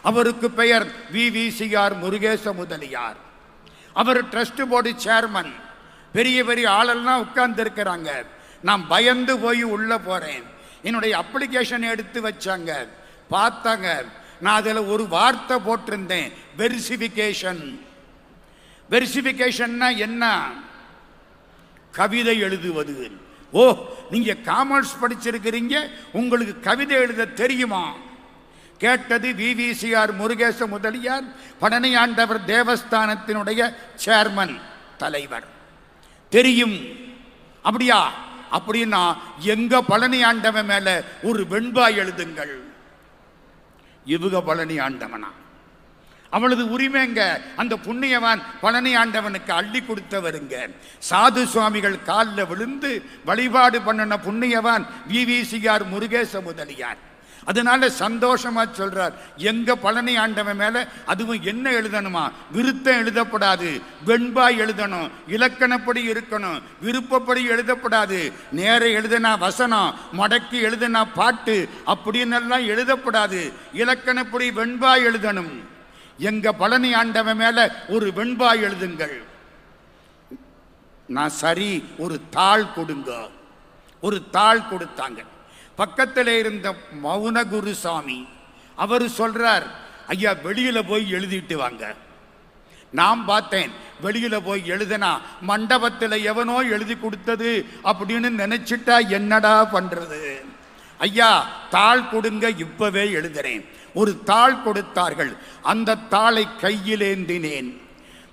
அவருக்கு பெயர் விவிசிஆர் முருகேச முதலியார். அவர் ட்ரஸ்ட் போர்டு சேர்மன். பெரிய பெரிய ஆளெல்லாம் உட்கார்ந்து இருக்கிறாங்க. நான் பயந்து போய் உள்ள போறேன். என்னுடைய அப்ளிகேஷன் எடுத்து வச்சாங்க. பார்த்தாங்க, நான் அதில் ஒரு வார்த்தை போட்டிருந்தேன், வெரிஃபிகேஷன். வெரிஃபிகேஷன்னா என்ன? கவிதை எழுதுவது. ஓ, நீங்க காமர்ஸ் படிச்சிருக்கிறீங்க, உங்களுக்கு கவிதை எழுத தெரியுமா? கேட்டது விவிசிஆர் முருகேச முதலியார், பழனி ஆண்டவர் தேவஸ்தானத்தினுடைய சேர்மன், தலைவர். தெரியும். அப்படியா? அப்படின்னா எங்க பழனி ஆண்டவன் மேல ஒரு வெண்பா எழுதுங்கள். இவங்க பழனி ஆண்டவனா? அவளது உரிமைங்க. அந்த புண்ணியவான் பழனி ஆண்டவனுக்கு அள்ளி கொடுத்தவருங்க. சாது சுவாமிகள் காலில் விழுந்து வழிபாடு பண்ணின புண்ணியவான் விவிசிஆர் முருகேச முதலியார். அதனால சந்தோஷமா சொல்றார், எங்க பழனி ஆண்டவன் மேல அதுவும் என்ன எழுதணுமா? விருத்தம் எழுதப்படாது, வெண்பாய் எழுதணும், இலக்கணப்படி இருக்கணும், விருப்பப்படி எழுதப்படாது. நேர எழுதினா வசனம், மடக்கி எழுதினா பாட்டு, அப்படின்னு எல்லாம் எழுதப்படாது. இலக்கணப்படி வெண்பாய் எழுதணும். எங்க பழனி ஆண்டவன் மேல ஒரு வெண்பாய் எழுதுங்கள். நான் சரி, ஒரு தாள் கொடுங்க. ஒரு தாள் கொடுத்தாங்க. பக்கத்தில் இருந்த மௌன குருசாமி அவர் சொல்றார், ஐயா வெளியில போய் எழுதிட்டு வாங்க. நான் பார்த்தேன், வெளியில போய் எழுதினா மண்டபத்தில் எவனோ எழுதி கொடுத்தது அப்படின்னு நினைச்சிட்டா என்னடா பண்றது? ஐயா தாள் கொடுங்க, இப்பவே எழுதுறேன். ஒரு தாள் கொடுத்தார்கள். அந்த தாளை கையில் ஏந்தினேன்.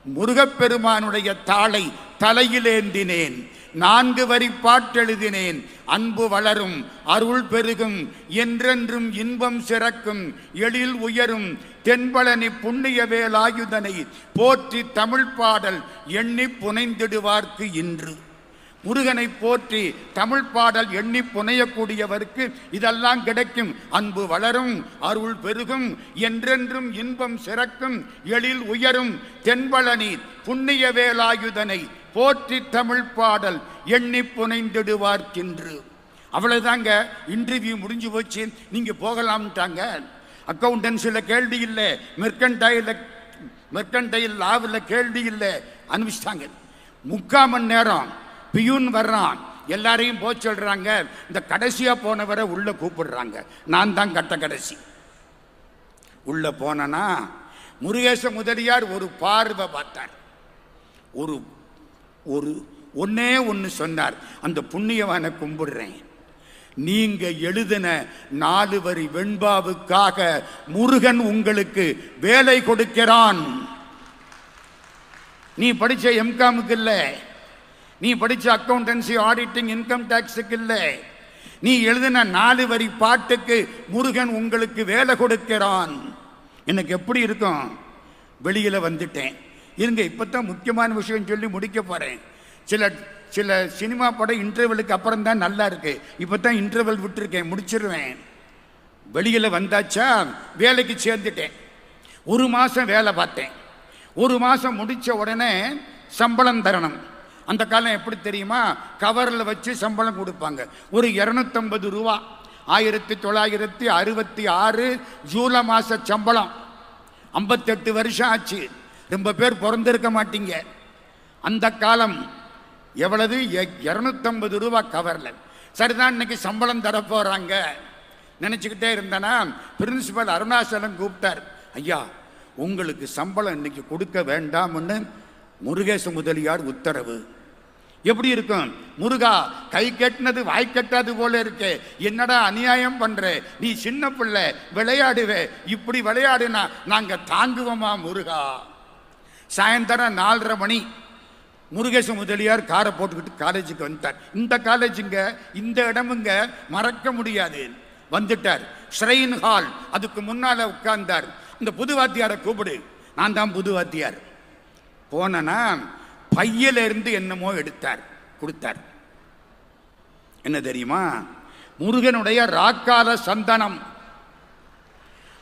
முருகப்பெருமானுடைய தாளை தலையில் ஏந்தினேன். 4 வரி பாட்டெழுதினேன். அன்பு வளரும், அருள் பெருகும், என்றென்றும் இன்பம் சிறக்கும், எழில் உயரும் தென்பழனி புண்ணிய வேலாயுதனை போற்றி தமிழ் பாடல் எண்ணி புனைந்திடுவார்க்கு இன்று. முருகனை போற்றி தமிழ் பாடல் எண்ணி புனையக்கூடியவருக்கு இதெல்லாம் கிடைக்கும். அன்பு வளரும், அருள் பெருகும், என்றென்றும் இன்பம் சிறக்கும், எழில் உயரும் தென்பழனி புண்ணிய வேலாயுதனை போற்றி தமிழ் பாடல் எண்ணி புனைந்திடுவார்க்கின்று. அவ்வளவுதாங்க. இன்டர்வியூ முடிஞ்சு போச்சு, நீங்க போகலாம்ட்டாங்க. அக்கௌண்டன்சியில் கேள்வி இல்லை, மெர்கன்டைல் லாவில் கேள்வி இல்லை, அனுப்பிச்சிட்டாங்க. 3/4 மணி நேரம் பியூன் வர்றான், எல்லாரையும் போக சொல்றாங்க. இந்த கடைசியா போனவரை உள்ள கூப்பிடுறாங்க. நான் தான் கட்ட கடைசி. உள்ள போனா முருகேச முதலியார் ஒரு பார்வை பார்த்தார். ஒன்னே ஒன்று சொன்னார், அந்த புண்ணியவானை கும்பிடுறேன். நீங்க எழுதின 4 வரி வெண்பாவுக்காக முருகன் உங்களுக்கு வேலை கொடுக்கிறான். நீ படிச்ச எம்காமுக்கு இல்லை, நீ படிச்ச அக்கௌண்டன்சி ஆடிட்டிங் இன்கம் டாக்ஸுக்கு இல்லை, நீ எழுதின 4 வரி பாட்டுக்கு முருகன் உங்களுக்கு வேலை கொடுக்கிறான். எனக்கு எப்படி இருக்கும்? வெளியில வந்துட்டேன். இருங்க, இப்பதான் முக்கியமான விஷயம் சொல்லி முடிக்க போறேன். சில சினிமா படம் இன்டர்வலுக்கு அப்புறம் தான் நல்லா இருக்கு. இப்பதான் இன்டர்வல் விட்டுருக்கேன், முடிச்சிருவேன். வெளியில வந்தாச்சா, வேலைக்கு சேர்ந்துட்டேன். 1 மாசம் வேலை பார்த்தேன். 1 மாசம் முடிச்ச உடனே சம்பளம் தரணும். அந்த காலம் எப்படி தெரியுமா? கவரில் வச்சு சம்பளம் கொடுப்பாங்க. ஒரு 250 ரூபா. 1966 ஜூலை மாச சம்பளம். 58 வருஷம் ஆச்சு. ரொம்ப பேர் பிறந்திருக்க மாட்டீங்க. அந்த காலம் எவ்வளவு? 250 ரூபா கவர்ல. சரிதான், இன்னைக்கு சம்பளம் தர போறாங்க நினைச்சுக்கிட்டே இருந்தனா, பிரின்சிபல் அருணாசலம் கூப்பிட்டார். ஐயா, உங்களுக்கு சம்பளம் இன்னைக்கு கொடுக்க வேண்டாம்னு முருகேச முதலியார் உத்தரவு. எப்படி இருக்கும்? முருகா, கை கட்டினது வாய் கட்டாது போல இருக்கு. என்னடா அநியாயம் பண்ற? நீ சின்ன பிள்ளை, விளையாடுவே. இப்படி விளையாடுனா நாங்க தாங்குவோமா முருகா? சாயந்தரம் 4:30 மணி முருகேச முதலியார் காரை போட்டுக்கிட்டு காலேஜுக்கு வந்துட்டார். இந்த காலேஜுங்க, இந்த இடமுங்க மறக்க முடியாது. வந்துட்டார். ஸ்ரெயின் ஹால், அதுக்கு முன்னால உட்கார்ந்தார். இந்த புது வாத்தியாரை கூப்பிடு. நான் தான் புது வாத்தியார். போனா பையில இருந்து என்னமோ எடுத்தார், கொடுத்தார். என்ன தெரியுமா? முருகனுடைய ராக்கால சந்தனம்.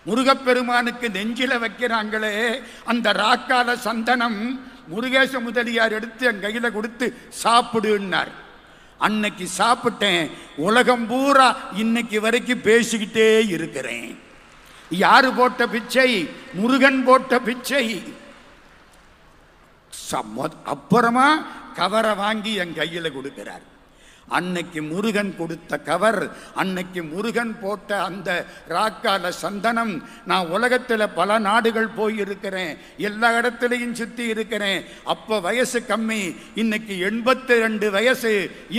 முருகப்பெருமானுக்கு நெஞ்சில வைக்கிறாங்களே அந்த ராக்கால சந்தனம், முருகேச முதலியார் எடுத்து என் கையில கொடுத்து சாப்பிடுன்னார். அன்னைக்கு சாப்பிட்டேன். உலகம் பூரா இன்னைக்கு வரைக்கும் பேசிக்கிட்டே இருக்கிறேன். யாரு போட்ட பிச்சை? முருகன் போட்ட பிச்சை. அப்புறமா கவரை வாங்கி என் கையில கொடுக்கிறார். அன்னைக்கு முருகன் கொடுத்த கவர், அன்னைக்கு முருகன் போட்ட அந்த ராக்கால சந்தனம். நான் உலகத்தில் பல நாடுகள் போயிருக்கிறேன், எல்லா இடத்துலையும் சுற்றி இருக்கிறேன். அப்போ வயசு கம்மி, இன்னைக்கு 82 வயசு.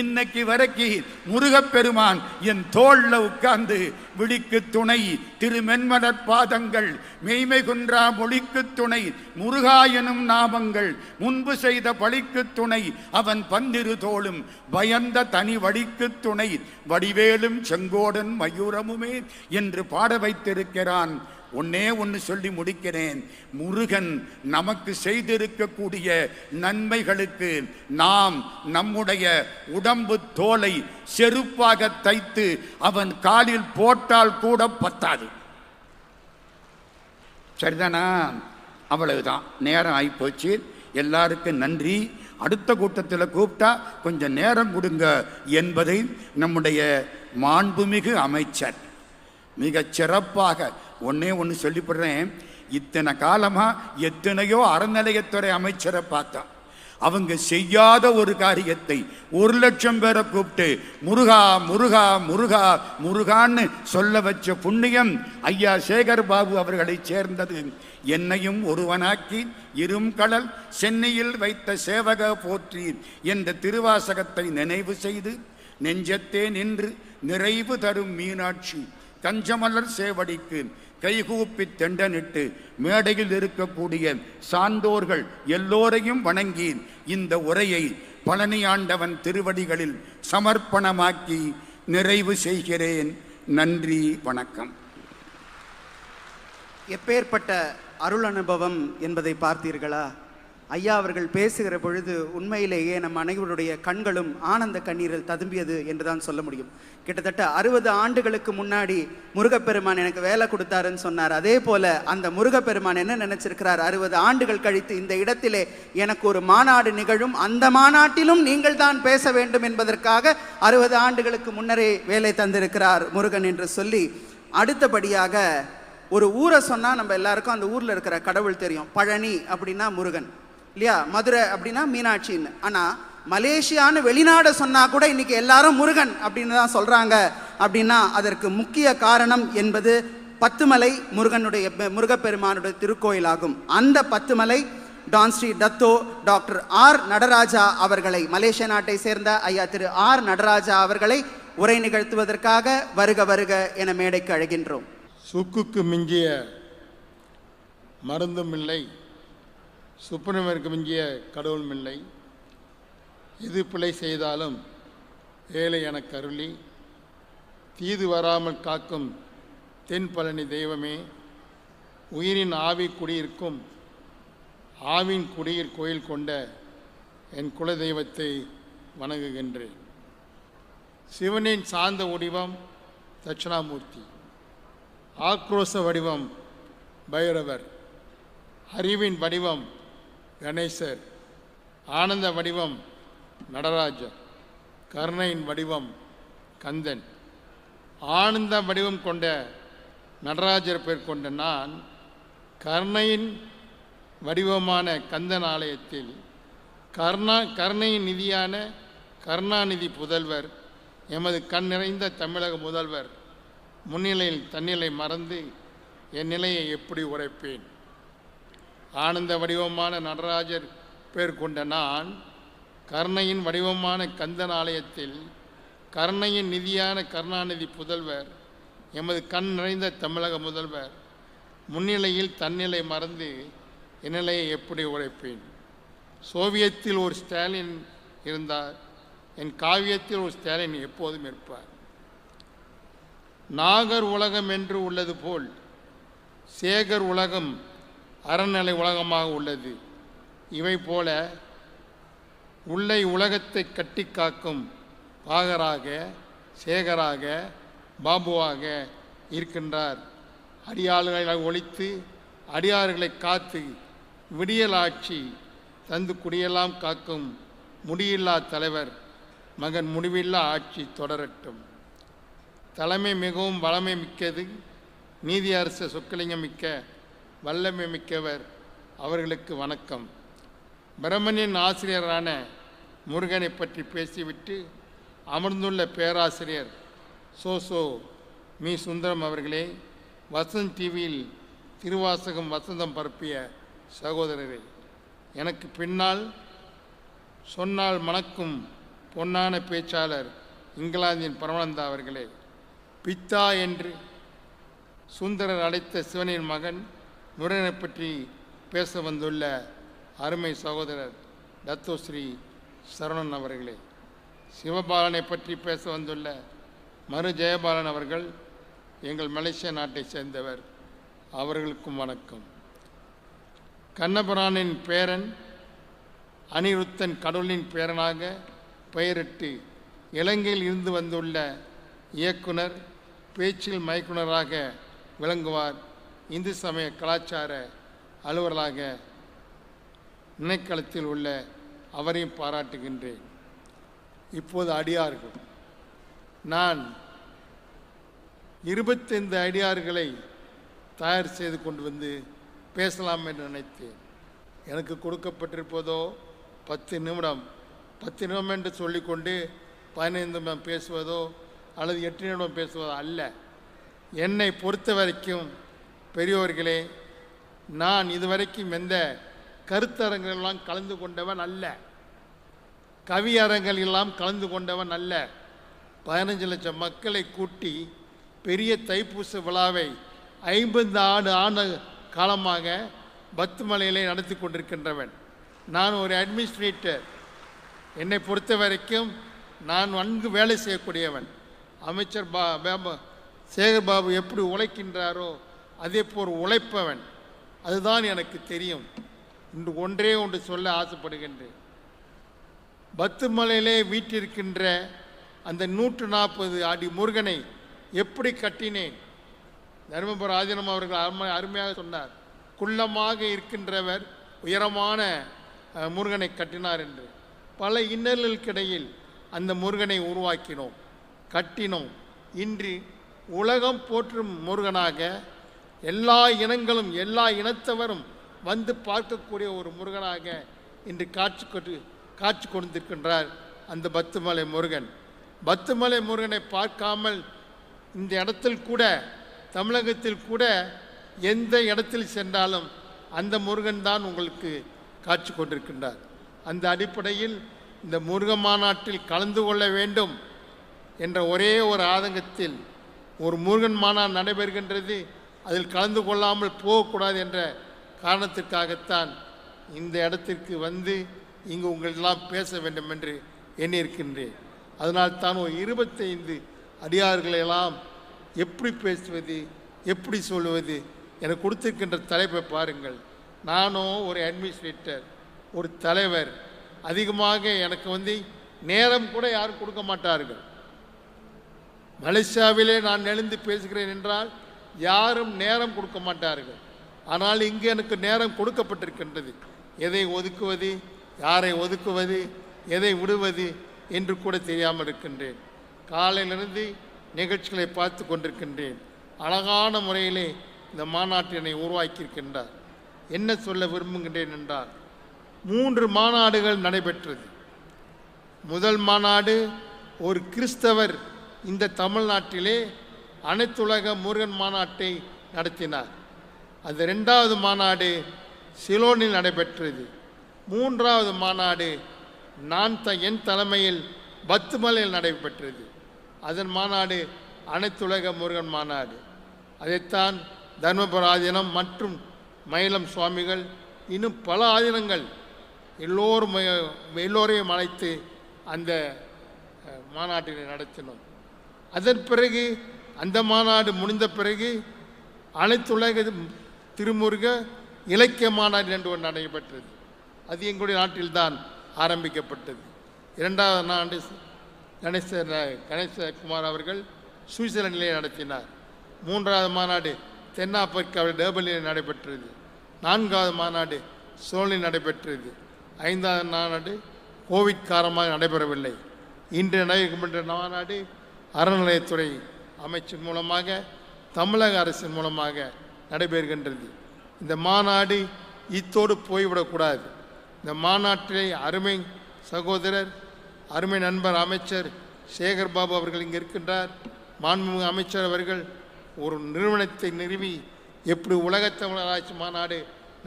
இன்னைக்கு வரைக்கும் முருகப்பெருமான் என் தோள்ல உட்கார்ந்து விழிக்கு துணை திருமென்மலர் பாதங்கள், மெய்மை குன்றா மொழிக்கு துணை முருகா எனும் நாமங்கள், முன்பு செய்த பழிக்கு துணை அவன் பன்னிரு தோளும் பயந்த தனி வடிக்கு துணை வடிவேலும் செங்கோடன் மயூரமுமே என்று பாட வைத்திருக்கிறான். ஒன்னே ஒன்று சொல்லி முடிக்கிறேன். முருகன் நமக்கு செய்திருக்கக்கூடிய நன்மைகளுக்கு நாம் நம்முடைய உடம்பு தோலை செருப்பாக தைத்து அவன் காலில் போட்டால் கூட பத்தாது. சரிதானா? அவ்வளவுதான். நேரம் ஆகிப்போச்சு. எல்லாருக்கும் நன்றி. அடுத்த கூட்டத்தில் கூப்பிட்டா கொஞ்சம் நேரம் கொடுங்க என்பதை நம்முடைய மாண்புமிகு அமைச்சர் மிகச் சிறப்பாக ஒன்னே ஒன்று சொல்லிவிடுறேன். இத்தனை காலமா எத்தனையோ அறநிலையத்துறை அமைச்சரை பார்த்தோம். அவங்க செய்யாத ஒரு காரியத்தை 1,00,000 பேரை கூப்பிட்டு முருகா முருகா முருகா முருகான்னு சொல்ல வச்ச புண்ணியம் ஐயா சேகர் பாபு அவர்களை சேர்ந்தது. என்னையும் ஒருவனாக்கி இரும் கடல் சென்னையில் வைத்த சேவக போற்றி என்ற திருவாசகத்தை நினைவு செய்து நெஞ்சத்தே நின்று நிறைவு தரும் மீனாட்சி கஞ்சமலர் சேவடிக்கு கைகூப்பி தெண்டனிட்டு மேடையில் இருக்கக்கூடிய சான்றோர்கள் எல்லோரையும் வணங்கி இந்த உரையை பழனியாண்டவன் திருவடிகளில் சமர்ப்பணமாக்கி நிறைவு செய்கிறேன். நன்றி, வணக்கம். எப்பேற்பட்ட அருள் அனுபவம் என்பதை பார்த்தீர்களா? ஐயா அவர்கள் பேசுகிற பொழுது உண்மையிலேயே நம் அனைவருடைய கண்களும் ஆனந்த கண்ணீரில் ததும்பியது என்றுதான் சொல்ல முடியும். கிட்டத்தட்ட 60 ஆண்டுகளுக்கு முன்னாடி முருகப்பெருமான் எனக்கு வேலை கொடுத்தாருன்னு சொன்னார். அதே போல அந்த முருகப்பெருமான் என்ன நினைச்சிருக்கிறார், 60 ஆண்டுகள் கழித்து இந்த இடத்திலே எனக்கு ஒரு மாநாடு நிகழும், அந்த மாநாட்டிலும் நீங்கள் தான் பேச வேண்டும் என்பதற்காக 60 ஆண்டுகளுக்கு முன்னரே வேலை தந்திருக்கிறார் முருகன் என்று சொல்லி, அடுத்தபடியாக ஒரு ஊரை சொன்னால் நம்ம எல்லாருக்கும் அந்த ஊரில் இருக்கிற கடவுள் தெரியும். பழனி அப்படின்னா முருகன் இல்லையா, மதுரை அப்படின்னா மீனாட்சின்னு. ஆனால் மலேசியான்னு வெளிநாடு சொன்னால் கூட இன்னைக்கு எல்லாரும் முருகன் அப்படின்னு தான் சொல்கிறாங்க. அப்படின்னா அதற்கு முக்கிய காரணம் என்பது 10 மலை முருகப்பெருமானுடைய திருக்கோயிலாகும். அந்த 10 மலை Tan Sri Dato doctor R Nadaraja அவர்களை, மலேசிய நாட்டை சேர்ந்த ஐயா திரு ஆர் நடராஜா அவர்களை உரை நிகழ்த்துவதற்காக வருக வருக என மேடைக்கு அழைக்கின்றோம். சுக்குக்கு மிஞ்சிய மருந்தும் இல்லை, சுப்பிரமணியருக்கு மிஞ்சிய கடவுளும் இல்லை. எது பிழை செய்தாலும் ஏழை எனக்கு அருளி தீது வராமல் காக்கும் தென் பழனி தெய்வமே, உயிரின் ஆவி குடியிருக்கும் ஆவின் குடியில் கோயில் கொண்ட என் குல தெய்வத்தை வணங்குகின்றேன். சிவனின் சார்ந்த வடிவம் தட்சிணாமூர்த்தி, ஆக்ரோஷ வடிவம் பைரவர், அறிவின் வடிவம் கணேசர், ஆனந்த வடிவம் நடராஜர், கருணையின் வடிவம் கந்தன். ஆனந்த வடிவம் கொண்ட நடராஜர் பேர் கொண்ட நான் கருணையின் வடிவமான கந்தன் ஆலயத்தில் கருணையின் நிதியான கருணாநிதி புதல்வர், எமது கண் நிறைந்த தமிழக முதல்வர் முன்னிலையில் தன்னிலை மறந்து என் நிலையை எப்படி உரைப்பேன்? ஆனந்த வடிவமான நடராஜர் பேர் கொண்ட நான் கருணையின் வடிவமான கந்தன் ஆலயத்தில் கருணையின் நிதியான கருணாநிதி புதல்வர், எமது கண் நிறைந்த தமிழக முதல்வர் முன்னிலையில் தன்னிலை மறந்து என் நிலையை எப்படி உரைப்பேன்? சோவியத்தில் ஒரு ஸ்டாலின் இருந்தார், என் காவியத்தில் ஒரு ஸ்டாலின் எப்போதும் இருப்பார். நாகர் உலகம் என்று உள்ளது போல் சேகர் உலகம் அறநிலை உலகமாக உள்ளது. இவை போல உள்ளை உலகத்தை கட்டி காக்கும் பாகராக சேகராக பாபுவாக இருக்கின்றார். அடியாளர்களை ஒழித்து அடியார்களை காத்து விடியல் ஆட்சி தந்து குடியெல்லாம் காக்கும் முடியில்லா தலைவர் மகன் முடிவில்லா ஆட்சி தொடரட்டும். தலைமை மிகவும் வளமை மிக்கது, நீதி அரச சொக்கலிங்கம் மிக்க வல்லமை மிக்கவர் அவர்களுக்கு வணக்கம். பிரம்மனின் ஆசிரியரான முருகனை பற்றி பேசிவிட்டு அமர்ந்துள்ள பேராசிரியர் சோசோ மீ சுந்தரம் அவர்களே, வசந்த் டிவியில் திருவாசகம் வசந்தம் பரப்பிய சகோதரரே, எனக்கு பின்னால் சொன்னால் மணக்கும் பொன்னான பேச்சாளர் இங்கிலாந்தின் பரமானந்தா அவர்களே, பித்தா என்று சுந்தரர் அழைத்த சிவனின் மகன் முருகனை பற்றி பேச வந்துள்ள அருமை சகோதரர் டத்தோ ஸ்ரீ சரவணன் அவர்களே, சிவபாலனை பற்றி பேச வந்துள்ள மரு ஜெயபாலன் அவர்கள் எங்கள் மலேசிய நாட்டை சேர்ந்தவர், அவர்களுக்கும் வணக்கம். கண்ணபுரானின் பேரன் அனிருத்தன் கடவுளின் பேரனாக பெயரிட்டு இலங்கையில் இருந்து வந்துள்ள இயக்குனர், பேச்சில் மயக்குனராக விளங்குவார். இந்து சமய கலாச்சார அலுவலராக நினைக்களத்தில் உள்ள அவரையும் பாராட்டுகின்றேன். இப்போது அடியார்கள், நான் 25 அடியார்களை தயார் செய்து கொண்டு வந்து பேசலாம் என்று நினைத்தேன். எனக்கு கொடுக்கப்பட்டிருப்பதோ 10 நிமிடம். 10 நிமிடம் என்று சொல்லிக்கொண்டு 15 நிமிடம் பேசுவதோ அல்லது 8 நிமிடம் பேசுவதோ அல்ல. என்னை பொறுத்த வரைக்கும் பெரியோர்களே, நான் இதுவரைக்கும் எந்த கருத்தரங்கெல்லாம் கலந்து கொண்டவன் அல்ல, கவியரங்கள் எல்லாம் கலந்து கொண்டவன் அல்ல. 15 லட்சம் மக்களை கூட்டி பெரிய தைப்பூச விழாவை 50 ஆண்டு காலமாக பத்துமலையிலே நடத்தி கொண்டிருக்கின்றவன். நான் ஒரு அட்மினிஸ்ட்ரேட்டர். என்னை பொறுத்த வரைக்கும் நான் நன்கு வேலை செய்யக்கூடியவன். அமைச்சர் சேகர் பாபு எப்படி உழைக்கின்றாரோ அதே போல் உழைப்பவன். அதுதான் எனக்கு தெரியும். இன்று ஒன்றே ஒன்று சொல்ல ஆசைப்படுகின்றேன். பத்துமலையிலே வீட்டிருக்கின்ற அந்த 140 அடி முருகனை எப்படி கட்டினேன்? தர்மபுர ஆதீனம் அவர்கள் அருமையாக சொன்னார். குள்ளமாக இருக்கின்றவர் உயரமான முருகனை கட்டினார் என்று. பல இன்னல்களுக்கிடையில் அந்த முருகனை உருவாக்கினோம், கட்டினோம். இன்று உலகம் போற்றும் முருகனாக எல்லா இனங்களும் எல்லா இனத்தவரும் வந்து பார்க்கக்கூடிய ஒரு முருகனாக இன்று காட்சி கொடுத்திருக்கின்றார் அந்த பத்துமலை முருகன். பத்துமலை முருகனை பார்க்காமல் இந்த இடத்தில் கூட, தமிழகத்தில் கூட எந்த இடத்தில் சென்றாலும் அந்த முருகன் தான் உங்களுக்கு காட்சி கொண்டிருக்கின்றார். அந்த அடிப்படையில் இந்த முருக மாநாட்டில் கலந்து கொள்ள வேண்டும் என்ற ஒரே ஒரு ஆதங்கத்தில் ஒரு முருகன் மாநாடு நடைபெறுகின்றது, அதில் கலந்து கொள்ளாமல் போகக்கூடாது என்ற காரணத்திற்காகத்தான் இந்த இடத்திற்கு வந்து இங்கு உங்களெல்லாம் பேச வேண்டும் என்று எண்ணியிருக்கின்றேன். அதனால் தான் ஒரு 25 அடியார்களெல்லாம் எப்படி பேசுவது, எப்படி சொல்லுவது என கொடுத்திருக்கின்ற தலைப்பை பாருங்கள். நானும் ஒரு அட்மினிஸ்ட்ரேட்டர், ஒரு தலைவர். அதிகமாக எனக்கு நேரம் கூட யாரும் கொடுக்க மாட்டார்கள். மலேசியாவிலே நான் எழுந்து பேசுகிறேன் என்றால் யாரும் நேரம் கொடுக்க மாட்டார்கள். ஆனால் இங்கு எனக்கு நேரம் கொடுக்கப்பட்டிருக்கின்றது. எதை ஒதுக்குவது, யாரை ஒதுக்குவது, எதை விடுவது என்று கூட தெரியாமல் இருக்கின்றேன். காலையிலிருந்து நிகழ்ச்சிகளை பார்த்து கொண்டிருக்கின்றேன். அழகான முறையிலே இந்த மாநாட்டினை உருவாக்கியிருக்கின்றார். என்ன சொல்ல விரும்புகின்றேன் என்றால், 3 மாநாடுகள் நடைபெற்றது. முதல் மாநாடு ஒரு கிறிஸ்தவர் இந்த தமிழ்நாட்டிலே அனைத்துலக முருகன் மாநாட்டை நடத்தினார். அது 2வது மாநாடு சிலோனில் நடைபெற்றது. 3வது மாநாடு என் தலைமையில் பத்துமலையில் நடைபெற்றது. அதன் மாநாடு அனைத்துலக முருகன் மாநாடு. அதைத்தான் தர்மபுர ஆதீனம் மற்றும் மயிலம் சுவாமிகள் இன்னும் பல ஆதீனங்கள் எல்லோரையும் அழைத்து அந்த மாநாட்டினை நடத்தினோம். அதன் பிறகு அந்த மாநாடு முடிந்த பிறகு அனைத்துலக திருமுருக இலக்கிய மாநாடு என்று ஒன்று நடைபெற்றது. அது எங்களுடைய நாட்டில்தான் ஆரம்பிக்கப்பட்டது. 2வது ஆண்டு கணேசகுமார் அவர்கள் சுவிட்சர்லாந்திலே நடத்தினார். 3வது மாநாடு தென்னாப்பிரிக்காவில் டர்பனில் நடைபெற்றது. 4வது மாநாடு சோலில் நடைபெற்றது. 5வது மாநாடு கோவிட் காரணமாக நடைபெறவில்லை. இன்று நடைபெறுகின்ற மாநாடு அறநிலையத்துறை அமைச்சின் மூலமாக, தமிழக அரசின் மூலமாக நடைபெறுகின்றது. இந்த மாநாடு இத்தோடு போய்விடக்கூடாது. இந்த மாநாட்டிலே அருமை சகோதரர், அருமை நண்பர் அமைச்சர் சேகர் பாபு அவர்கள் இங்கே இருக்கின்றார். மாண்புமிகு அமைச்சர் அவர்கள் ஒரு நிறுவனத்தை நிறுவி எப்படி உலகத் தமிழராட்சி மாநாடு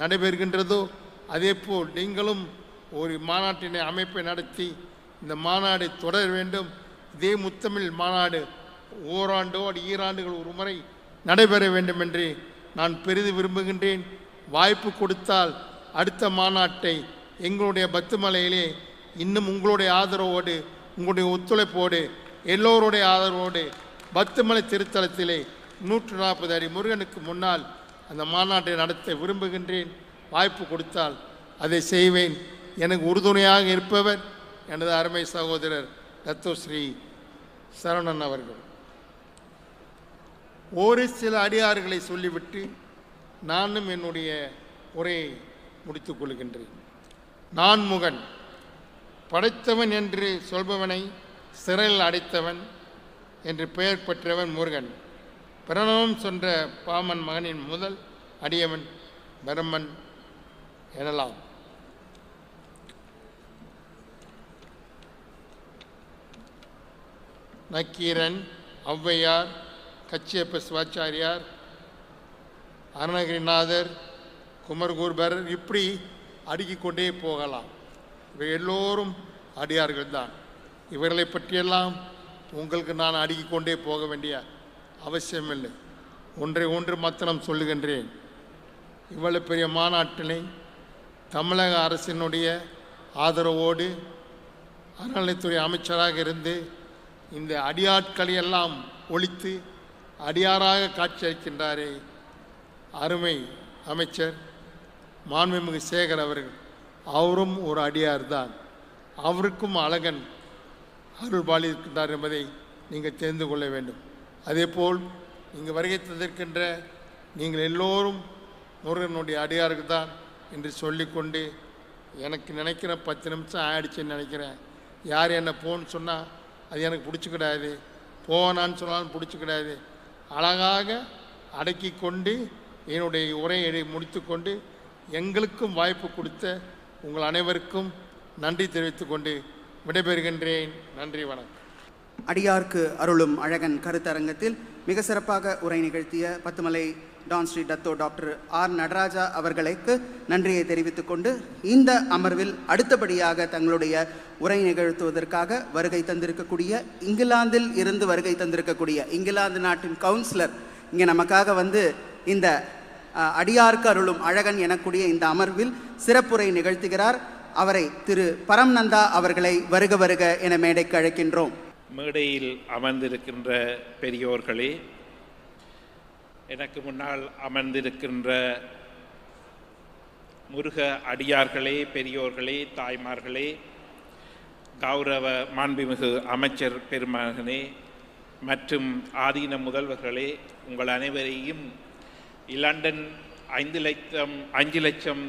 நடைபெறுகின்றதோ அதே போல் நீங்களும் ஒரு மாநாட்டினை அமைப்பை நடத்தி இந்த மாநாடு தொடர வேண்டும். இதே முத்தமிழ் மாநாடு ஓராண்டோ ஈராண்டுகள் ஒரு முறை நடைபெற வேண்டும் என்று நான் பெரிதும் விரும்புகின்றேன். வாய்ப்பு கொடுத்தால் அடுத்த மாநாட்டை எங்களுடைய பத்துமலையிலே இன்னும் உங்களுடைய ஆதரவோடு, உங்களுடைய ஒத்துழைப்போடு, எல்லோருடைய ஆதரவோடு பத்துமலை திருத்தலத்திலே 140 அடி முருகனுக்கு முன்னால் அந்த மாநாட்டை நடத்த விரும்புகின்றேன். வாய்ப்பு கொடுத்தால் அதை செய்வேன். எனக்கு உறுதுணையாக இருப்பவர் எனது அருமை சகோதரர் தத்தோஸ்ரீ சரவணன் அவர்கள். ஒரு சில அடியார்களை சொல்லிவிட்டு நானும் என்னுடைய உரையை முடித்துக் கொள்கின்றேன். நான்முகன், படைத்தவன் என்று சொல்பவனை சிறையில் அடைத்தவன் என்று பெயர் பெற்றவன் முருகன். பிரணவம் சொன்ற பாமன் மகனின் முதல் அடியவன் பிரம்மன் எனலாம். நக்கீரன், ஔவையார், கச்சியப்ப சிவாச்சாரியார், அருணகிரிநாதர், குமரகுருபர், இப்படி அடுக்கிக் கொண்டே போகலாம். இவை எல்லோரும் அடியார்கள் தான். இவர்களை பற்றியெல்லாம் உங்களுக்கு நான் அடுக்கிக் கொண்டே போக வேண்டிய அவசியமில்லை. ஒன்று மாத்திரம் சொல்லுகின்றேன். இவ்வளவு பெரிய மாநாட்டினை தமிழக அரசினுடைய ஆதரவோடு அறநிலைத்துறை அமைச்சராக இருந்து இந்த அடியாட்களை எல்லாம் ஒழித்து அடியாராக காட்சியளிக்கின்றாரே அருமை அமைச்சர் மாண்புமிகு சேகர் அவர்கள். அவரும் ஒரு அடியார் தான். அவருக்கும் அழகன் அருள்பாலி இருக்கின்றார் என்பதை நீங்கள் தெரிந்து கொள்ள வேண்டும். அதேபோல் இங்கு வருகை தந்திருக்கின்ற நீங்கள் எல்லோரும் முருகனுடைய அடியார்கள் தான் என்று சொல்லிக்கொண்டு, எனக்கு நினைக்கிறேன் 10 நிமிஷம் ஆயிடுச்சுன்னு நினைக்கிறேன். யார் என்ன போன்னு சொன்னால் அது எனக்கு பிடிச்சி கிடையாது, போனான்னு சொன்னாலும் பிடிச்சி கிடையாது. அழகாக அடக்கி கொண்டு என்னுடைய உரையை முடித்து கொண்டு எங்களுக்கும் வாய்ப்பு கொடுத்த உங்கள் அனைவருக்கும் நன்றி தெரிவித்து கொண்டு விடைபெறுகின்றேன். நன்றி, வணக்கம். அடியார்க்கு அருளும் அழகன் கருத்தரங்கத்தில் மிக சிறப்பாக உரை நிகழ்த்திய Batumalai Tan Sri Dato doctor R Nadaraja அவர்களுக்கு நன்றியை தெரிவித்துக் கொண்டு இந்த அமர்வில் அடுத்தபடியாக தங்களுடைய உரை நிகழ்த்துவதற்காக வருகை தந்திருக்கக்கூடிய இங்கிலாந்தில் இருந்து வருகை தந்திருக்கக்கூடிய இங்கிலாந்து நாட்டின் கவுன்சிலர் இங்கே நமக்காக வந்து இந்த அடியார்க்கு அருளும் அழகன் எனக்கூடிய இந்த அமர்வில் சிறப்புரை நிகழ்த்துகிறார். அவரை திரு பரம்நந்தா அவர்களை வருக வருக என மேடைக்கு அழைக்கின்றோம். மேடையில் அமர்ந்திருக்கின்ற பெரியோர்களே, எனக்கு முன்னால் அமர்ந்திருக்கின்ற முருக அடியார்களே, பெரியோர்களே, தாய்மார்களே, கௌரவ மாண்புமிகு அமைச்சர் பெருமகனே மற்றும் ஆதீன முதல்வர்களே, உங்கள் அனைவரையும் லண்டன் 5 லட்சம்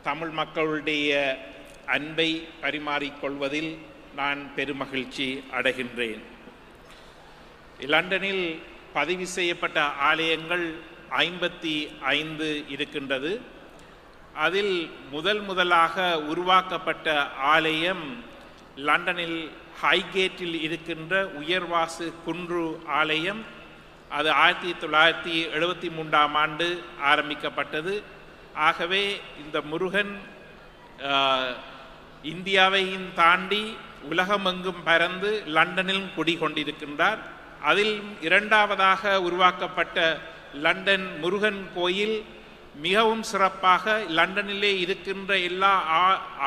தமிழ் மக்களுடைய அன்பை பரிமாறிக்கொள்வதில் நான் பெருமகிழ்ச்சி அடைகின்றேன். லண்டனில் பதிவு செய்யப்பட்ட ஆலயங்கள் 55 இருக்கின்றது. அதில் முதலாக உருவாக்கப்பட்ட ஆலயம் லண்டனில் ஹைகேட்டில் இருக்கின்ற உயர்வாசு குன்று ஆலயம். அது 1973ஆம் ஆண்டு ஆரம்பிக்கப்பட்டது. ஆகவே இந்த முருகன் இந்தியாவையும் தாண்டி உலகமெங்கும் பறந்து லண்டனில் குடிகொண்டிருக்கின்றார். அதில் இரண்டாவதாக உருவாக்கப்பட்ட லண்டன் முருகன் கோயில் மிகவும் சிறப்பாக லண்டனிலே இருக்கின்ற எல்லா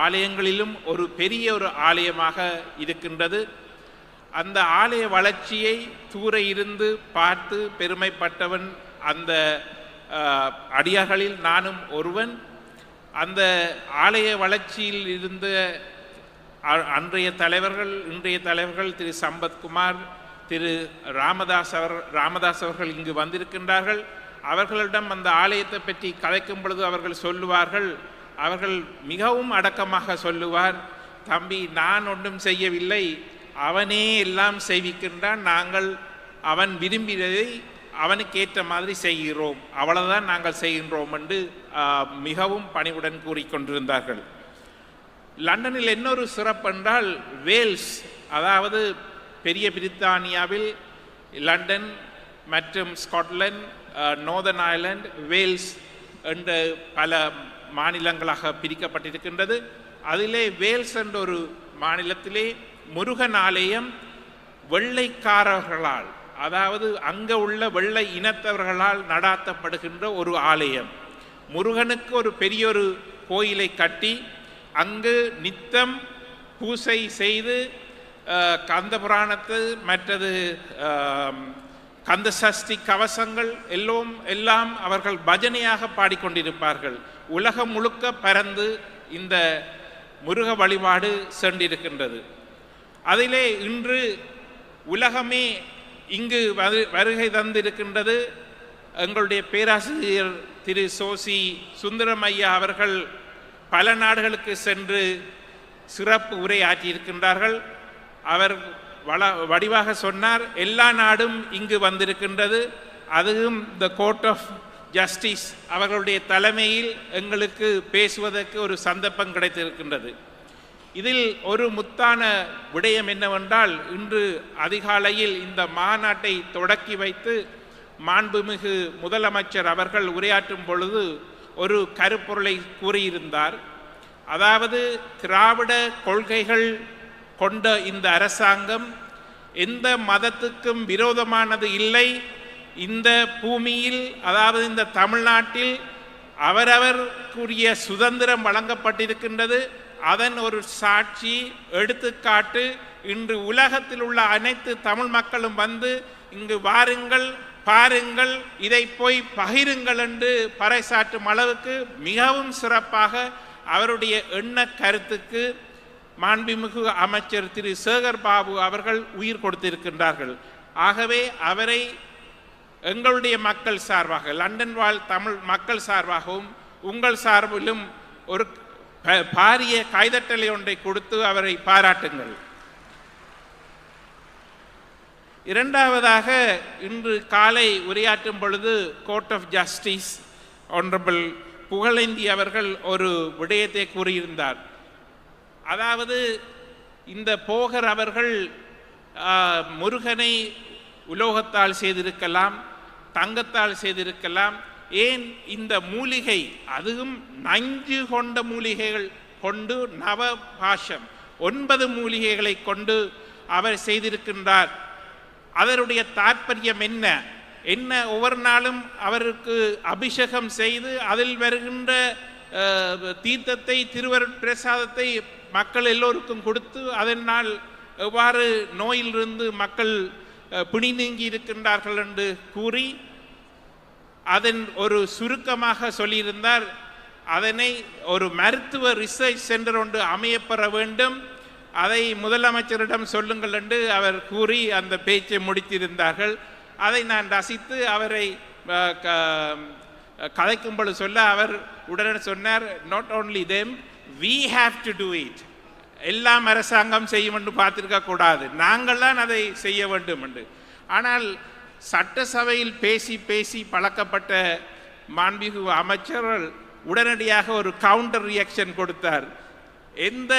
ஆலயங்களிலும் ஒரு பெரிய ஒரு ஆலயமாக இருக்கின்றது. அந்த ஆலய வளர்ச்சியை தூர இருந்து பார்த்து பெருமைப்பட்டவன் அந்த அடியார்களில் நானும் ஒருவன். அந்த ஆலய வளர்ச்சியில் இருந்த அன்றைய தலைவர்கள், இன்றைய தலைவர்கள் திரு சம்பத்குமார், திரு ராமதாஸ் அவர்கள் இங்கு வந்திருக்கின்றார்கள். அவர்களிடம் அந்த ஆலயத்தை பற்றி கதைக்கும் பொழுது அவர்கள் சொல்லுவார்கள், அவர்கள் மிகவும் அடக்கமாக சொல்லுவார், தம்பி நான் ஒன்றும் செய்யவில்லை, அவனே எல்லாம் செய்விக்கின்றான், நாங்கள் அவன் விரும்பியதை அவனுக்கு ஏற்ற மாதிரி செய்கிறோம், அவ்வளவுதான் நாங்கள் செய்கின்றோம் என்று மிகவும் பணிவுடன் கூறிக்கொண்டிருந்தார்கள். லண்டனில் இன்னொரு சிறப்பென்றால் வேல்ஸ், அதாவது பெரிய பிரித்தானியாவில் லண்டன் மற்றும் ஸ்காட்லாந்து, நோர்தர்ன் அயர்லாந்து, வேல்ஸ் என்ற பல மாநிலங்களாக பிரிக்கப்பட்டிருக்கின்றது. அதிலே வேல்ஸ் என்ற ஒரு மாநிலத்திலே முருகன் ஆலயம் வெள்ளைக்காரர்களால், அதாவது அங்கே உள்ள வெள்ளை இனத்தவர்களால் நடாத்தப்படுகின்ற ஒரு ஆலயம். முருகனுக்கு ஒரு பெரிய ஒரு கோயிலை கட்டி அங்கு நித்தம் பூசை செய்து கந்த புராணத்து மற்றது கந்த சஷ்டி கவசங்கள் எல்லாம் அவர்கள் பஜனையாக பாடிக்கொண்டிருப்பார்கள். உலகம் முழுக்க பறந்து இந்த முருக வழிபாடு சென்றிருக்கின்றது. அதிலே இன்று உலகமே இங்கு வருகை தந்திருக்கின்றது. எங்களுடைய பேராசிரியர் திரு சோசி சுந்தரமையா அவர்கள் பல நாடுகளுக்கு சென்று சிறப்பு உரை ஆற்றியிருக்கின்றார்கள். அவர் வடிவாக சொன்னார், எல்லா நாடும் இங்கு வந்திருக்கின்றது, அதுவும் த கோர்ட் ஆஃப் ஜஸ்டிஸ் அவர்களுடைய தலைமையில் எங்களுக்கு பேசுவதற்கு ஒரு சந்தர்ப்பம் கிடைத்திருக்கின்றது. இதில் ஒரு முத்தான விடயம் என்னவென்றால், இன்று அதிகாலையில் இந்த மாநாட்டை தொடக்கி வைத்து மாண்புமிகு முதலமைச்சர் அவர்கள் உரையாற்றும் பொழுது ஒரு கருப்பொருளை கூறியிருந்தார். அதாவது திராவிட கொள்கைகள் கொண்ட இந்த அரசாங்கம் எந்த மதத்துக்கும் விரோதமானது இல்லை. இந்த பூமியில், அதாவது இந்த தமிழ்நாட்டில் அவரவருக்குரிய சுதந்திரம் வழங்கப்பட்டிருக்கின்றது. அதன் ஒரு சாட்சி எடுத்துக்காட்டு. இன்று உலகத்தில் உள்ள அனைத்து தமிழ் மக்களும் வந்து இங்கு வாருங்கள், பாருங்கள், இதை போய் பகிருங்கள் என்று பறைசாற்றும் அளவுக்கு மிகவும் சிறப்பாக அவருடைய எண்ண கருத்துக்கு மாண்புமிகு அமைச்சர் திரு சேகர் பாபு அவர்கள் உயிர் கொடுத்திருக்கின்றார்கள். ஆகவே அவரை எங்களுடைய மக்கள் சார்பாக, லண்டன் வாழ் தமிழ் மக்கள் சார்பாகவும் உங்கள் சார்பிலும் ஒரு பாரிய கைதட்டலை ஒன்றை கொடுத்து அவரை பாராட்டுங்கள். இரண்டாவதாக, இன்று காலை உரையாற்றும் பொழுது court of justice honourable Pugazhendhi அவர்கள் ஒரு விடயத்தை கூறியிருந்தார். அதாவது இந்த போகர் அவர்கள் முருகனை உலோகத்தால் செய்திருக்கலாம், தங்கத்தால் செய்திருக்கலாம், ஏன் இந்த மூலிகை, அதுவும் நஞ்சு கொண்ட மூலிகைகள் கொண்டு நவபாஷம் 9 மூலிகைகளை கொண்டு அவர் செய்திருக்கின்றார். அவருடைய தாற்பயம் என்ன என்ன ஒவ்வொரு நாளும் அவருக்கு அபிஷேகம் செய்து அதில் வருகின்ற தீர்த்தத்தை, திருவருட் பிரசாதத்தை மக்கள் எல்லோருக்கும் கொடுத்து அதனால் எவ்வாறு நோயிலிருந்து மக்கள் பிணி நீங்கி இருக்கின்றார்கள் என்று கூறி அதன் ஒரு சுருக்கமாக சொல்லியிருந்தார். அதனை ஒரு மருத்துவ ரிசர்ச் சென்டர் ஒன்று அமையப்பெற வேண்டும், அதை முதலமைச்சரிடம் சொல்லுங்கள் என்று அவர் கூறி அந்த பேச்சை முடித்திருந்தார்கள். அதை நான் ரசித்து அவரை கதைக்கும்பொழுது சொல்ல அவர் உடனே சொன்னார், not only them, we have to do it. எல்லாம் அரசாங்கம் செய்யும் என்று பார்த்திருக்க கூடாது, நாங்கள் தான் அதை செய்ய வேண்டும் என்று. ஆனால் சட்டசபையில் பேசி பேசி பழக்கப்பட்ட மாண்புமிகு அமைச்சர்கள் உடனடியாக ஒரு கவுண்டர் ரியாக்ஷன் கொடுத்தார். எந்த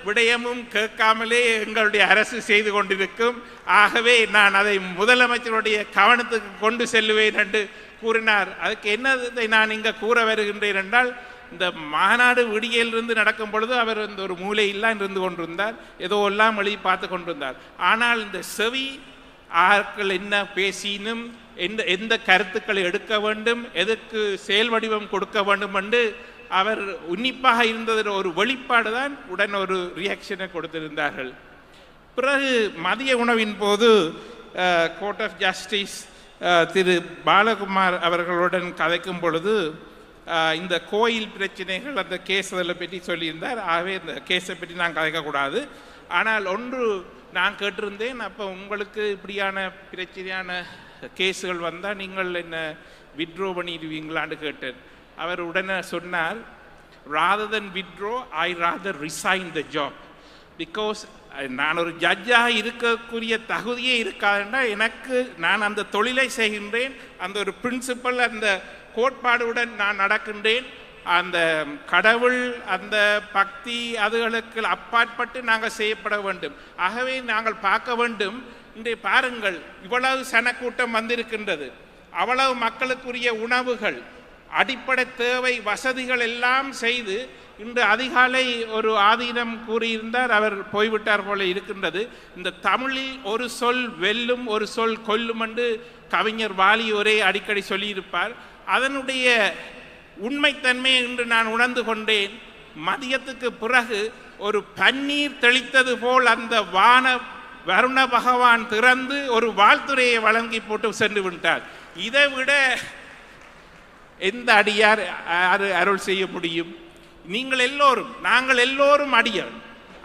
விடயமும் கேட்காமலே எங்களுடைய அரசு செய்து கொண்டிருக்கும், ஆகவே நான் அதை முதலமைச்சருடைய கவனத்துக்கு கொண்டு செல்லுவேன் என்று கூறினார். அதுக்கு என்னதை நான் இங்கே கூற வருகின்றேன் என்றால், இந்த மாநாடு விடியிலிருந்து நடக்கும் பொழுது அவர் இந்த ஒரு மூலையெல்லாம் இருந்து கொண்டிருந்தார், ஏதோ எல்லாம் எழுதி பார்த்து கொண்டிருந்தார். ஆனால் இந்த செவி ஆட்கள் என்ன பேசினும் எந்த கருத்துக்களை எடுக்க வேண்டும், எதற்கு செயல் வடிவம் கொடுக்க வேண்டும் என்று அவர் உன்னிப்பாக இருந்தது ஒரு வெளிப்பாடு தான். உடன் ஒரு ரியாக்ஷனை கொடுத்திருந்தார்கள். பிறகு மதிய உணவின் போது கோர்ட் ஆஃப் ஜஸ்டிஸ் திரு பாலகுமார் அவர்களுடன் கதைக்கும் பொழுது இந்த கோயில் பிரச்சனைகள், அந்த கேஸ் அதில் பற்றி சொல்லியிருந்தார். ஆகவே இந்த கேஸை பற்றி நான் கதைக்கக்கூடாது. ஆனால் ஒன்று நான் கேட்டிருந்தேன், அப்போ உங்களுக்கு இப்படியான பிரச்சனையான கேஸுகள் வந்தால் நீங்கள் என்ன வித்ட்ரோ பண்ணிடுவீங்களான்னு கேட்டேன். அவர் உடனே சொன்னார், rather than withdraw, I rather resign the job, because நான் ஒரு ஜட்ஜாக இருக்கக்கூடிய தகுதியே இருக்காதுன்னா எனக்கு, நான் அந்த தொழிலை செய்கின்றேன், அந்த ஒரு பிரின்சிபல், அந்த கோட்பாடுடன் நான் நடக்கின்றேன், அந்த கடவுள், அந்த பக்தி, அதுகளுக்கு அப்பாற்பட்டு நாங்கள் செய்யப்பட வேண்டும். ஆகவே நாங்கள் பார்க்க வேண்டும். இன்றைய பாருங்கள், இவ்வளவு சனக்கூட்டம் வந்திருக்கின்றது, அவ்வளவு மக்களுக்குரிய உணவுகள், அடிப்படை தேவை வசதிகள் எல்லாம் செய்து, இன்று அதிகாலை ஒரு ஆதீனம் கூறியிருந்தார், அவர் போய்விட்டார் போல இருக்கின்றது. இந்த தமிழில் ஒரு சொல் வெல்லும், ஒரு சொல் கொல்லும் என்று கவிஞர் வாலி ஒரே அடிக்கடி சொல்லியிருப்பார். அதனுடைய உண்மைத்தன்மையை இன்று நான் உணர்ந்து கொண்டேன். மதியத்துக்கு பிறகு ஒரு பன்னீர் தெளித்தது போல் அந்த வருண பகவான் திறந்து ஒரு வாழ்த்துறையை வழங்கி போட்டு சென்று விட்டார். இதை விட எந்த அடியார் அருள் செய்ய முடியும்? நீங்கள் எல்லோரும், நாங்கள் எல்லோரும் அடியார்,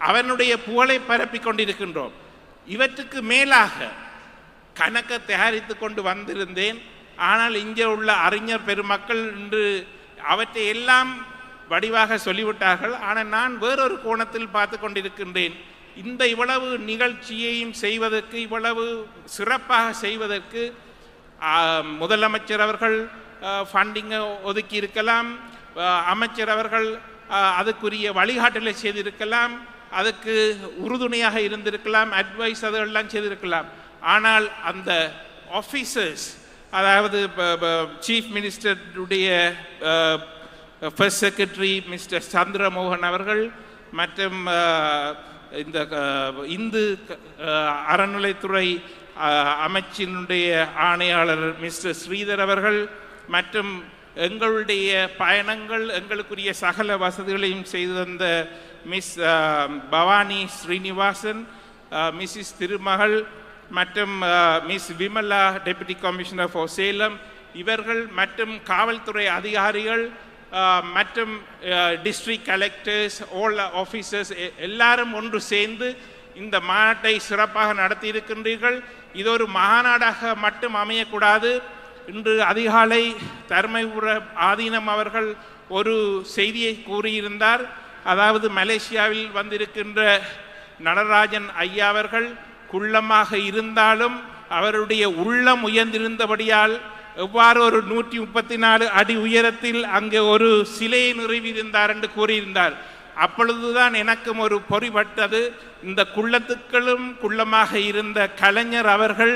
அவனுடைய புகழை பரப்பிக் கொண்டிருக்கின்றோம். இவற்றுக்கு மேலாக கணக்க தயாரித்து கொண்டு வந்திருந்தேன். ஆனால் இங்கே உள்ள அறிஞர் பெருமக்கள் இன்று அவற்றை எல்லாம் வடிவாக சொல்லிவிட்டார்கள். ஆனால் நான் வேறொரு கோணத்தில் பார்த்து கொண்டிருக்கின்றேன். இந்த இவ்வளவு நிகழ்ச்சியையும் செய்வதற்கு, இவ்வளவு சிறப்பாக செய்வதற்கு முதலமைச்சர் அவர்கள் ஃபண்டிங்கை ஒதுக்கி இருக்கலாம், அமைச்சர் அவர்கள் அதுக்குரிய வழிகாட்டலை செய்திருக்கலாம், அதுக்கு உறுதுணையாக இருந்திருக்கலாம், அட்வைஸ் அதெல்லாம் செய்திருக்கலாம். ஆனால் அந்த ஆஃபீஸர்ஸ், அதாவது சீஃப் மினிஸ்டருடைய ஃபர்ஸ்ட் செக்ரட்டரி மிஸ்டர் சந்திரமோகன் அவர்கள் மற்றும் இந்த இந்து அறநிலைத்துறை அமைச்சினுடைய ஆணையாளர் மிஸ்டர் ஸ்ரீதர் அவர்கள் மற்றும் எங்களுடைய பயணங்கள், எங்களுக்குரிய சகல வசதிகளையும் செய்து தந்த மிஸ் பவானி ஸ்ரீனிவாசன், மிஸ்ஸஸ் திருமகள் மற்றும் miss Vimala deputy commissioner for Salem, இவர்கள் மற்றும் காவல்துறை அதிகாரிகள் மற்றும் டிஸ்ட்ரிக்ட் கலெக்டர்ஸ், ஆல் ஆஃபீஸர்ஸ் எல்லாரும் ஒன்று சேர்ந்து இந்த மாநாட்டை சிறப்பாக நடத்தியிருக்கின்றீர்கள். இது ஒரு மாநாடாக மட்டும் அமையக்கூடாது. இன்று அதிகாலை தர்மபுர ஆதீனம் அவர்கள் ஒரு செய்தியை கூறியிருந்தார். அதாவது மலேசியாவில் வந்திருக்கின்ற நடராஜன் ஐயா அவர்கள் குள்ளமாக இருந்தாலும் அவருடைய உள்ளம் உயர்ந்திருந்தபடியால் எவ்வாறு ஒரு 134 அடி உயரத்தில் அங்கே ஒரு சிலையை நிறுவியிருந்தார் என்று கூறியிருந்தார். அப்பொழுதுதான் எனக்கும் ஒரு பொறிபட்டது. இந்த குள்ளத்துக்களும் குள்ளமாக இருந்த கலைஞர் அவர்கள்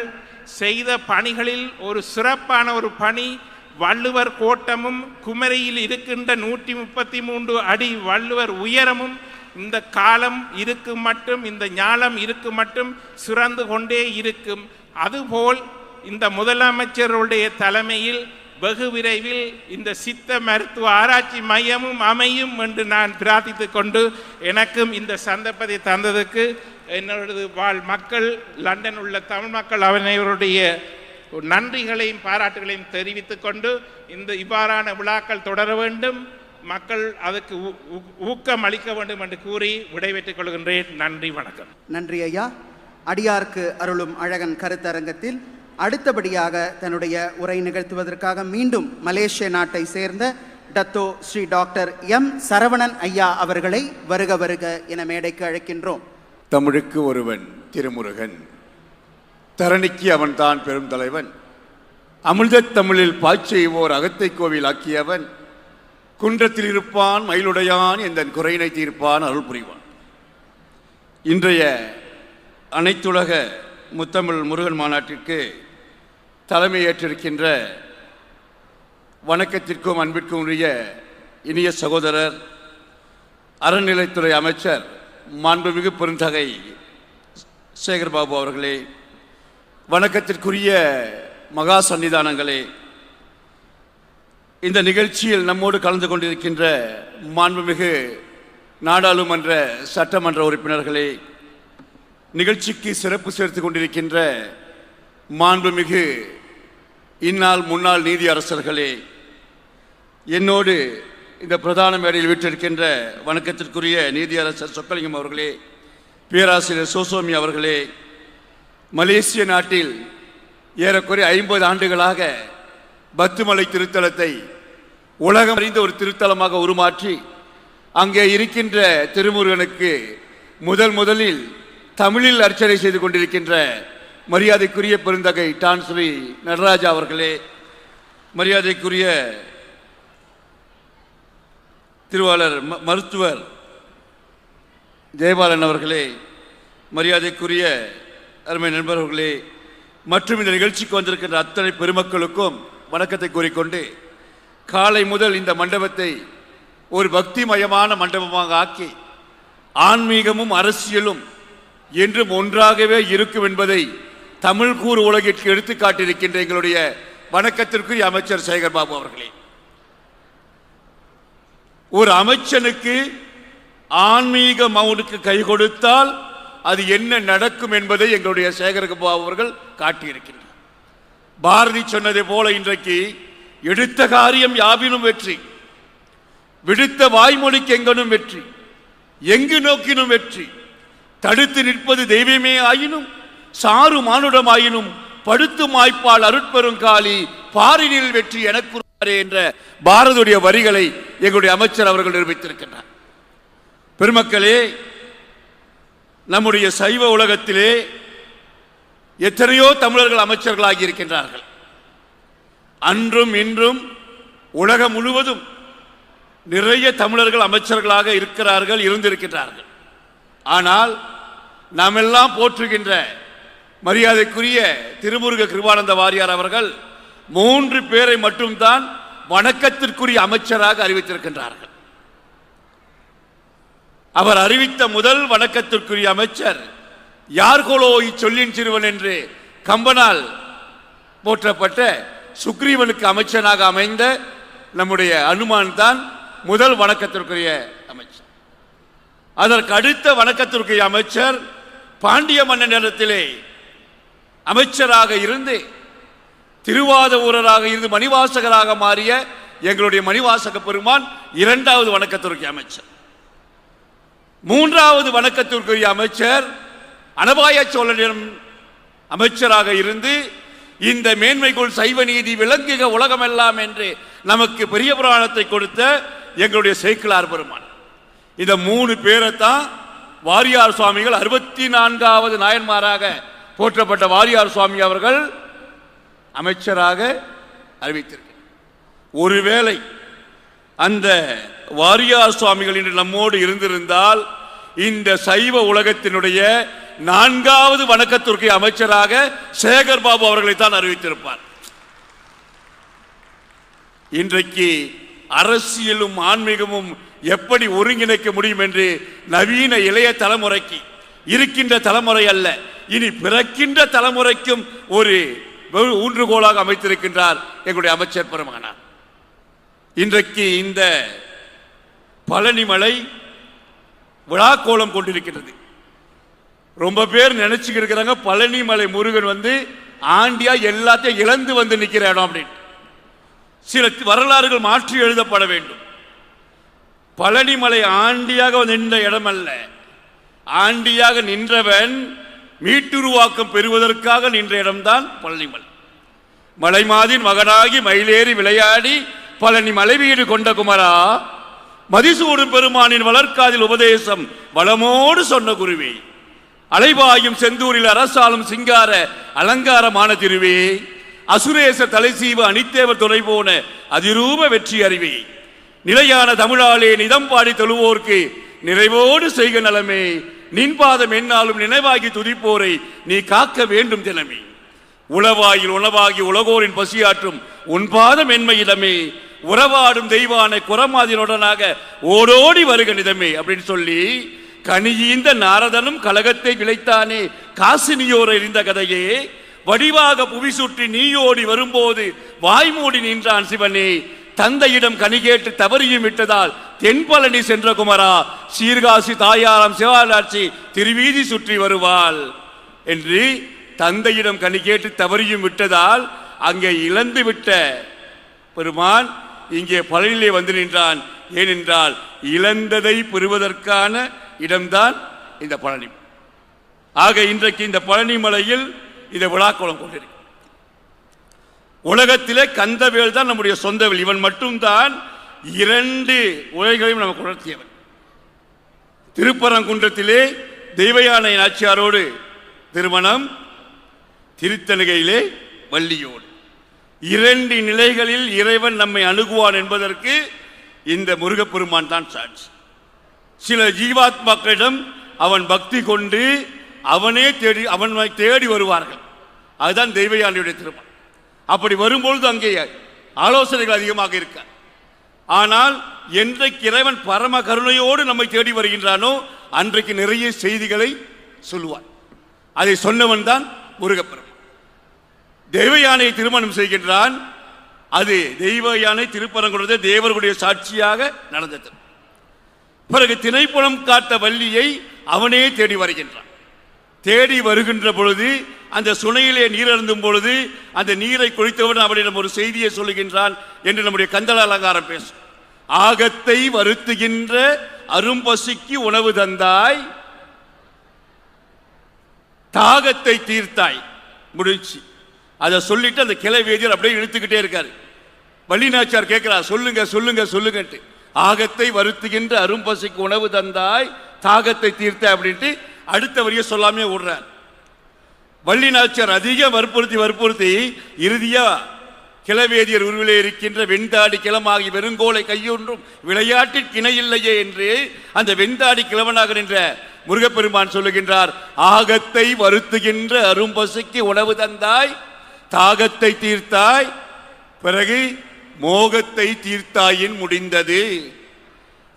செய்த பணிகளில் ஒரு சிறப்பான ஒரு பணி வள்ளுவர் கோட்டமும் குமரியில் இருக்கின்ற 133 அடி வள்ளுவர் உயரமும் இந்த காலம் இருக்கும் மட்டும், இந்த ஞாலம் இருக்கும் மட்டும் சிறந்து கொண்டே இருக்கும். அதுபோல் இந்த முதலமைச்சருடைய தலைமையில் வெகு விரைவில் இந்த சித்த மருத்துவ ஆராய்ச்சி மையமும் அமையும் என்று நான் பிரார்த்தித்து கொண்டு எனக்கும் இந்த சந்தர்ப்பத்தை தந்ததுக்கு என்னோட வாழ் மக்கள், லண்டன் உள்ள தமிழ் மக்கள் அனைவருடைய நன்றிகளையும் பாராட்டுகளையும் தெரிவித்துக் கொண்டு இந்த இவ்வாறான விழாக்கள் தொடர வேண்டும், மக்கள் அதுக்கு ஊக்கம் அளிக்க வேண்டும் என்று கூறி விடைபெற்றுக் கொள்கின்றேன். நன்றி, வணக்கம். நன்றி ஐயா. அடியார்க்கு அருளும் அழகன் கருத்தரங்கத்தில் அடுத்தபடியாக தன்னுடைய உரை நிகழ்த்துவதற்காக மீண்டும் மலேசிய நாட்டை சேர்ந்த Dato Sri doctor M Saravanan ஐயா அவர்களை வருக வருக என மேடைக்கு அழைக்கின்றோம். தமிழுக்கு ஒருவன் திருமுருகன், தரணிக்கு அவன்தான் பெரும் தலைவன், அமிழ்தத் தமிழில் பாய்ச்செய்வோர் அகத்தை கோவில் ஆக்கியவன், குன்றத்தில் இருப்பான் மயிலுடையான் எந்தன் குறையினை தீர்ப்பான் அருள் புரிவான். இன்றைய அனைத்துலக முத்தமிழ் முருகன் மாநாட்டிற்கு தலைமை ஏற்றிருக்கின்ற வணக்கத்திற்கும் அன்பிற்கும் உரிய இனிய சகோதரர் அறநிலைத்துறை அமைச்சர் மாண்புமிகு பெருந்தகை சேகர்பாபு அவர்களே, வணக்கத்திற்குரிய மகா சன்னிதானங்களே, இந்த நிகழ்ச்சியில் நம்மோடு கலந்து கொண்டிருக்கின்ற மாண்புமிகு நாடாளுமன்ற சட்டமன்ற உறுப்பினர்களே, நிகழ்ச்சிக்கு சிறப்பு சேர்த்து கொண்டிருக்கின்ற மாண்புமிகு இந்நாள் முன்னாள் நீதி அரசர்களே, என்னோடு இந்த பிரதான மேடையில் வீற்றிருக்கின்ற வணக்கத்திற்குரிய நீதியரசர் சொக்கலிங்கம் அவர்களே, பேராசிரியர் சோசோமி அவர்களே, மலேசிய நாட்டில் ஏறக்குறைய 50 ஆண்டுகளாக பத்துமலை திருத்தலத்தை உலகம் அறிந்த ஒரு திருத்தலமாக உருமாற்றி அங்கே இருக்கின்ற திருமுருகனுக்கு முதலில் தமிழில் அர்ச்சனை செய்து கொண்டிருக்கின்ற மரியாதைக்குரிய பெருந்தகை டான் ஸ்ரீ நடராஜா அவர்களே, மரியாதைக்குரிய திருவாளர் மருத்துவர் ஜெயபாலன் அவர்களே, மரியாதைக்குரிய அருமை நண்பர்களே, மற்றும் இந்த நிகழ்ச்சிக்கு வந்திருக்கின்ற அத்தனை பெருமக்களுக்கும் வணக்கத்தை கூறிக்கொண்டு, காலை முதல் இந்த மண்டபத்தை ஒரு பக்திமயமான மண்டபமாக ஆக்கி ஆன்மீகமும் அரசியலும் என்றும் ஒன்றாகவே இருக்கும் என்பதை தமிழ் கூறு உலகிற்கு எடுத்துக்காட்டியிருக்கின்ற எங்களுடைய வணக்கத்திற்குரிய அமைச்சர் சேகர்பாபு அவர்களே, ஒரு அமைச்சனுக்கு ஆன்மீக மௌனுக்கு கை கொடுத்தால் அது என்ன நடக்கும் என்பதை எங்களுடைய சேகர்பாபு அவர்கள் காட்டியிருக்கின்றனர். பாரதி சொன்னதை போல இன்றைக்கு எடுத்த காரியம் யாவினும் வெற்றி, விடுத்த வாய்மொழிக்கு எங்கனும் வெற்றி, எங்கு நோக்கினும் வெற்றி, தடுத்து நிற்பது தெய்வமே ஆயினும் சாறு மானுடமாயினும் படுத்து மாய்ப்பால் அருட்பெரும் காலி பாரினில் வெற்றி எனக்கு என்ற பாரதியுடைய வரிகளை எங்களுடைய அமைச்சர் அவர்கள் நிரூபித்திருக்கின்றார். பெருமக்களே, நம்முடைய சைவ உலகத்திலே எத்தனையோ தமிழர்கள் அமைச்சர்களாகி இருக்கின்றார்கள். அன்றும் இன்றும் உலகம் முழுவதும் நிறைய தமிழர்கள் அமைச்சர்களாக இருக்கிறார்கள், இருந்திருக்கின்றார்கள். ஆனால் நாம் எல்லாம் போற்றுகின்ற மரியாதைக்குரிய திருமுருக கிருபானந்த வாரியார் அவர்கள் 3 பேரை மட்டும்தான் வணக்கத்திற்குரிய அமைச்சராக அறிவித்திருக்கின்றார்கள். அவர் அறிவித்த முதல் வணக்கத்திற்குரிய அமைச்சர் யார்கோலோ இச்சொல்லின் சிறுவன் என்று கம்பனால் போற்றப்பட்ட சுக்ரீவனுக்கு அமைச்சனாக அமைந்த நம்முடைய அனுமான் தான் முதல் வணக்கத்திற்குரிய அமைச்சர். அதற்கு அடுத்த வணக்கத்திற்கு அமைச்சர் பாண்டிய மன்னன் இடத்திலே அமைச்சராக இருந்து திருவாதூரராக இருந்து மணிவாசகராக மாறிய எங்களுடைய மணிவாசக பெருமான் இரண்டாவது வணக்கத்திற்கு அமைச்சர். மூன்றாவது வணக்கத்திற்குரிய அமைச்சர் அனபாய சோழனிடம் அமைச்சராக இருந்து இந்த மேன்மைக்குள் சைவ நீதி விளங்குக உலகமெல்லாம் என்று நமக்கு பெரிய புராணத்தை கொடுத்த எங்களுடைய சேக்கிழார் பெருமான். இந்த 3 பேரைத்தான் வாரியார் சுவாமிகள் 64வது நாயன்மாராக போற்றப்பட்ட வாரியார் சுவாமி அவர்கள் அமைச்சராக அறிவித்திருக்கிறார். ஒருவேளை அந்த வாரியார் சுவாமிகள் இன்று நம்மோடு இருந்திருந்தால் இந்த சைவ உலகத்தினுடைய 4வது வணக்கத்திற்கு அமைச்சராக சேகர் பாபு அவர்களைத்தான் அறிவித்திருப்பார். இன்றைக்கு அரசியலும் ஆன்மீகமும் எப்படி ஒருங்கிணைக்க முடியும் என்று நவீன இளைய தலைமுறைக்கு, இருக்கின்ற தலைமுறை அல்ல இனி பிறக்கின்ற தலைமுறைக்கும் ஒரு ஊன்றுகோலாக அமைத்திருக்கின்றார் எங்களுடைய அமைச்சர் பெருமானார். இன்றைக்கு இந்த பழனிமலை விழாக்கோலம் கொண்டிருக்கிறது. ரொம்ப பேர் நினைச்சுக்கிட்டு இருக்கிறாங்க பழனிமலை முருகன் ஆண்டியா எல்லாத்தையும் இழந்து நிற்கிற இடம் அப்படின்னு. சில வரலாறுகள் மாற்றி எழுதப்பட வேண்டும். பழனிமலை ஆண்டியாக நின்ற இடம் அல்ல, ஆண்டியாக நின்றவன் மீட்டுருவாக்கம் பெறுவதற்காக நின்ற இடம்தான் பழனிமலை. மலைமாதின் மகனாகி மயிலேறி விளையாடி பழனி மலை வீடு கொண்ட குமரா, மதிசூடும் பெருமானின் வளர்க்காதில் உபதேசம் வளமோடு சொன்ன குருவே, அலைபாயும் செந்தூரில் அரசாலும் சிங்கார அலங்காரமான திருவே, அசுரேச தலைசீவ அனித்தேவர் துறை போன அதிரூப வெற்றி அறிவே, நிலையான தமிழாலே நிதம் பாடி தொழுவோர்க்கு நிறைவோடு செய்க நலமே, நின்பாதம் என்னாலும் நினைவாகி துதிப்போரை நீ காக்க வேண்டும் தினமே, உளவாயில் உணவாகி உலகோரின் பசியாற்றும் உன்பாதம் என்மையிடமே, உறவாடும் தெய்வான குரமாதினுடனாக ஓடோடி வருக நிதமே அப்படின்னு சொல்லி கனியீந்த நாரதனும் கலகத்தை விளைத்தானே காசினியோர் எறிந்த கதையே, வடிவாக புவி சுற்றி நீயோடி வரும்போது வாய்மூடி நின்றான் சிவனே, தந்தையிடம் கனி கேட்டு தவறியும் விட்டதால் தென்பழனி சென்ற குமரா, சீர்காசி தாயாரம் சிவாலாட்சி திருவீதி சுற்றி வருவாள் என்று தந்தையிடம் கனி கேட்டு தவறியும் விட்டதால் அங்கே இழந்து விட்ட பெருமான் இங்கே பழனியிலே நின்றான். ஏனென்றால் இழந்ததை பெறுவதற்கான இடம்தான் இந்த பழனி. ஆக இன்றைக்கு இந்த பழனி மலையில் இந்த விழாக்கோலம் கொண்டிருக்கு. உலகத்திலே கந்தவேல் தான் நம்முடைய சொந்தவேல். இவன் மட்டும்தான் 2 உலகங்களையும் நமக்கு உணர்த்தியவன். திருப்பரங்குன்றத்திலே தெய்வயானை நாச்சியாரோடு திருமணம், திருத்தணிகையிலே வள்ளியோடு. 2 நிலைகளில் இறைவன் நம்மை அணுகுவான் என்பதற்கு இந்த முருகப்பெருமான் தான் சாட்சி. சில ஜீவாத்மாக்களிடம் அவன் பக்தி கொண்டு அவனை தேடி வருவார்கள். அதுதான் தெய்வயானையுடைய திருமணம். அப்படி வரும்பொழுது அங்கே ஆலோசனைகள் அதிகமாக இருக்க. ஆனால் என்றைக்கு இறைவன் பரம கருணையோடு நம்மை தேடி வருகின்றானோ அன்றைக்கு நிறைய செய்திகளை சொல்லுவான். அதை சொன்னவன் தான் முருகப்பெருமான். தெய்வயானை திருமணம் செய்கின்றான். அது தெய்வயானை திருப்பரங்குன்றத்தை தேவர்களுடைய சாட்சியாக நடந்தது. பிறகு திணைப்புலம் காட்ட வள்ளியை அவனே தேடி வருகின்றான். தேடி வருகின்ற பொழுது அந்த சுனையிலே நீர் அருந்தும் பொழுது அந்த நீரை குடித்தவுடன் அவனிடம் ஒரு செய்தியை சொல்லுகின்றான் என்று நம்முடைய கந்தள அலங்காரம் பேசும். ஆகத்தை வருத்துகின்ற அரும்பசிக்கு உணவு தந்தாய், தாகத்தை தீர்த்தாய் முடிச்சு. அதை சொல்லிட்டு அந்த கிளை வேதியர் அப்படியே இழுத்துக்கிட்டே இருக்காரு. வள்ளிநாச்சியார் கேட்கிறார், சொல்லுங்க சொல்லுங்க சொல்லுங்கட்டு. ஆகத்தை வருத்துகின்ற அரும்பசிக்கு உணவு தந்தாய், தாகத்தை தீர்த்தாய் அப்படின்ட்டு அடுத்த வரியை சொல்லாமே விடுறார். வள்ளிநாச்சியார் அதிக வற்புறுத்தி இறுதியா கிளவேதியர் உருவிலே இருக்கின்ற வெண்தாடி கிளமாகி வெறுங்கோலை கையொன்றும் விளையாட்டில் கிணையில்லையே என்று அந்த வெண்தாடி கிழவனாக நின்ற முருகப்பெருமான் சொல்லுகின்றார், ஆகத்தை வருத்துகின்ற அரும்பசிக்கு உணவு தந்தாய், தாகத்தை தீர்த்தாய், பிறகு மோகத்தை தீர்த்தாயின் முடிந்தது.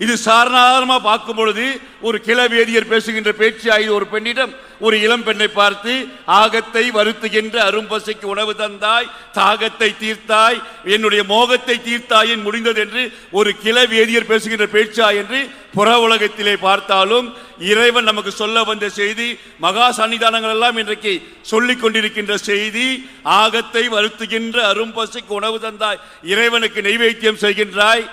இது சாதாரணமாக பார்க்கும் பொழுது ஒரு கிளவேதியர் பேசுகின்ற பேச்சாய் ஒரு பெண்ணிடம் ஒரு இளம் பெண்ணை பார்த்து ஆகத்தை வருத்துகின்ற அரும்பசிக்கு உணவு தந்தாய், தாகத்தை தீர்த்தாய், என்னுடைய மோகத்தை தீர்த்தாய் முடிந்தது என்று ஒரு கிளவேதியர் பேசுகின்ற பேச்சாய் என்று புற உலகத்திலே பார்த்தாலும் இறைவன் நமக்கு சொல்ல வந்த செய்தி, மகா சன்னிதானங்கள் எல்லாம் இன்றைக்கு சொல்லிக் கொண்டிருக்கின்ற செய்தி, ஆகத்தை வருத்துகின்ற அரும்பசிக்கு உணவு தந்தாய், இறைவனுக்கு நைவேத்தியம் செய்கின்றாய்,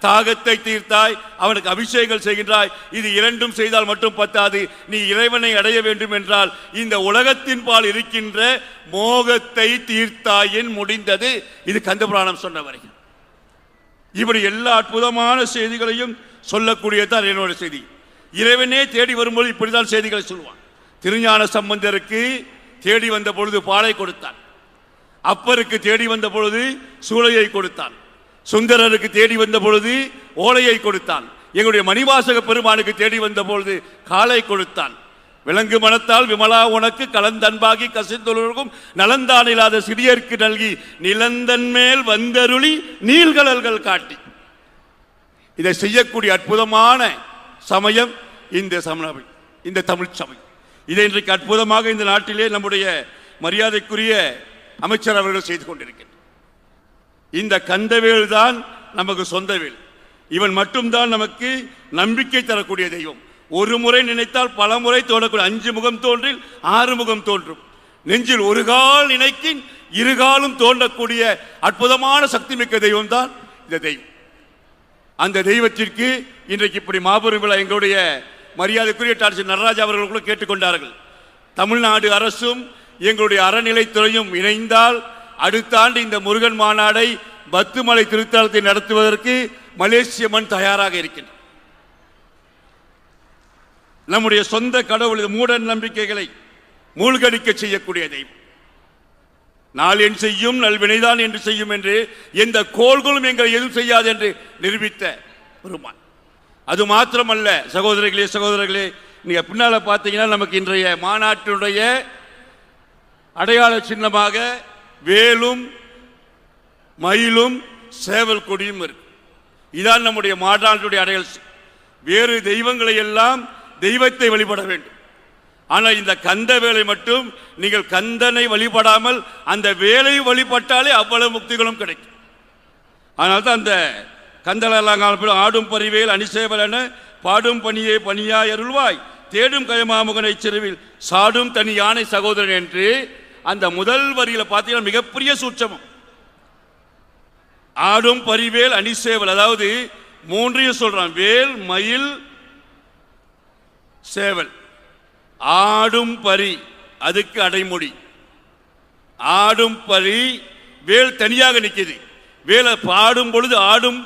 தாகத்தை தீர்த்தாய், அவனுக்கு அபிஷேகம் செய்கின்றாய். இது இரண்டும் செய்தால் மட்டும் பத்தாது. நீ இறைவனை அடைய வேண்டும் என்றால் இந்த உலகத்தின் பால் இருக்கின்ற மோகத்தை தீர்த்தாயின் முடிந்தது. இது கந்தபுராணம் சொன்ன வரைக்கும். இப்படி எல்லா அற்புதமான செய்திகளையும் சொல்லக்கூடியதான் என்னோட செய்தி. இறைவனே தேடி வரும்போது இப்படிதான் செய்திகளை சொல்லுவான். திருஞான சம்பந்தருக்கு தேடி வந்த பொழுது பாலை கொடுத்தான், அப்பருக்கு தேடி வந்த பொழுது சூளையை கொடுத்தான், சுந்தரருக்கு தேடி வந்த பொழுது ஓலையை கொடுத்தான், எங்களுடைய மணிவாசக பெருமானுக்கு தேடி வந்த பொழுது காலை கொடுத்தான். விலங்கு மனத்தால் விமலா உனக்கு கலந்தன்பாகி கசிந்தொழுகும் நலந்தான் இல்லாத சிறியருக்கு நல்கி நிலந்தன் மேல் வந்தருளி நீள்கடல்கள் காட்டி. இதை செய்யக்கூடிய அற்புதமான சமயம் இந்த சமணவை, இந்த தமிழ் சமயம். இதை இன்றைக்கு அற்புதமாக இந்த நாட்டிலே நம்முடைய மரியாதைக்குரிய அமைச்சர் அவர்கள் செய்து கொண்டிருக்கிறார். இந்த கந்தவேல் தான் நமக்கு சொந்த வேல். இவன் மட்டும்தான் நமக்கு நம்பிக்கை தரக்கூடிய தெய்வம். ஒரு முறை நினைத்தால் பல முறை தோன்றக்கூடிய 5 முகம் தோன்றில் 6 முகம் தோன்றும். நெஞ்சில் ஒரு கால் நினைக்கின் இருகாலும் தோன்றக்கூடிய அற்புதமான சக்தி மிக்க தெய்வம் தான் இந்த தெய்வம். அந்த தெய்வத்திற்கு இன்றைக்கு இப்படி மாபெரும் விழா எங்களுடைய மரியாதைக்குரிய டாக்டர் நடராஜா அவர்கள் கூட கேட்டுக்கொண்டார்கள். தமிழ்நாடு அரசும் எங்களுடைய அறநிலைத்துறையும் இணைந்தால் அடுத்த ஆண்டு இந்த முருகன் மாநாடை பத்துமலை திருத்தலத்தை நடத்துவதற்கு மலேசிய மண் தயாராக இருக்கின்றது. நம்முடைய சொந்த கடவுள் மூட நம்பிக்கைகளை மூழ்கடிக்க செய்யக்கூடிய தெய்வம். நாள் என் செய்யும் நல்வினைதான் என்று செய்யும் என்று எந்த கோள்களும் எங்களை எதுவும் செய்யாது என்று நிரூபித்த பெருமான். அது மாத்திரமல்ல சகோதரர்களே, நீங்க பின்னால பார்த்தீங்கன்னா நமக்கு இன்றைய மாநாட்டினுடைய அடையாள சின்னமாக வேலும் மயிலும் சேவல் கொடியும் இருக்கு. இதான் நம்முடைய மாநாட்டுடைய அடையாளம். வேறு தெய்வங்களை எல்லாம் தெய்வத்தை வழிபட வேண்டும். ஆனால் இந்த கந்த வேலை மட்டும் நீங்கள் கந்தனை வழிபடாமல் அந்த வேலை வழிபட்டாலே அவ்வளவு முக்திகளும் கிடைக்கும். அதனால தான் அந்த கந்தலாங்கால ஆடும் பரிவேல் அணிசேவல் என பாடும் பணியே பணியாய் அருள்வாய் தேடும் கயமாமுகனை செருவில் சாடும் தனி யானை சகோதரன் என்று அந்த முதல் வரியில பார்த்தீங்கன்னா மிகப்பெரிய சூட்சமம். ஆடும் பரிவேல் அணிசேவல், அதாவது மூன்றையும் சொல்றான், வேல் மயில் சேவல். ஆடும் பரி அதுக்கு அடைமொழி. ஆடும் பரி வேல் தனியாக நிற்குது. வேலை பாடும் பொழுது ஆடும்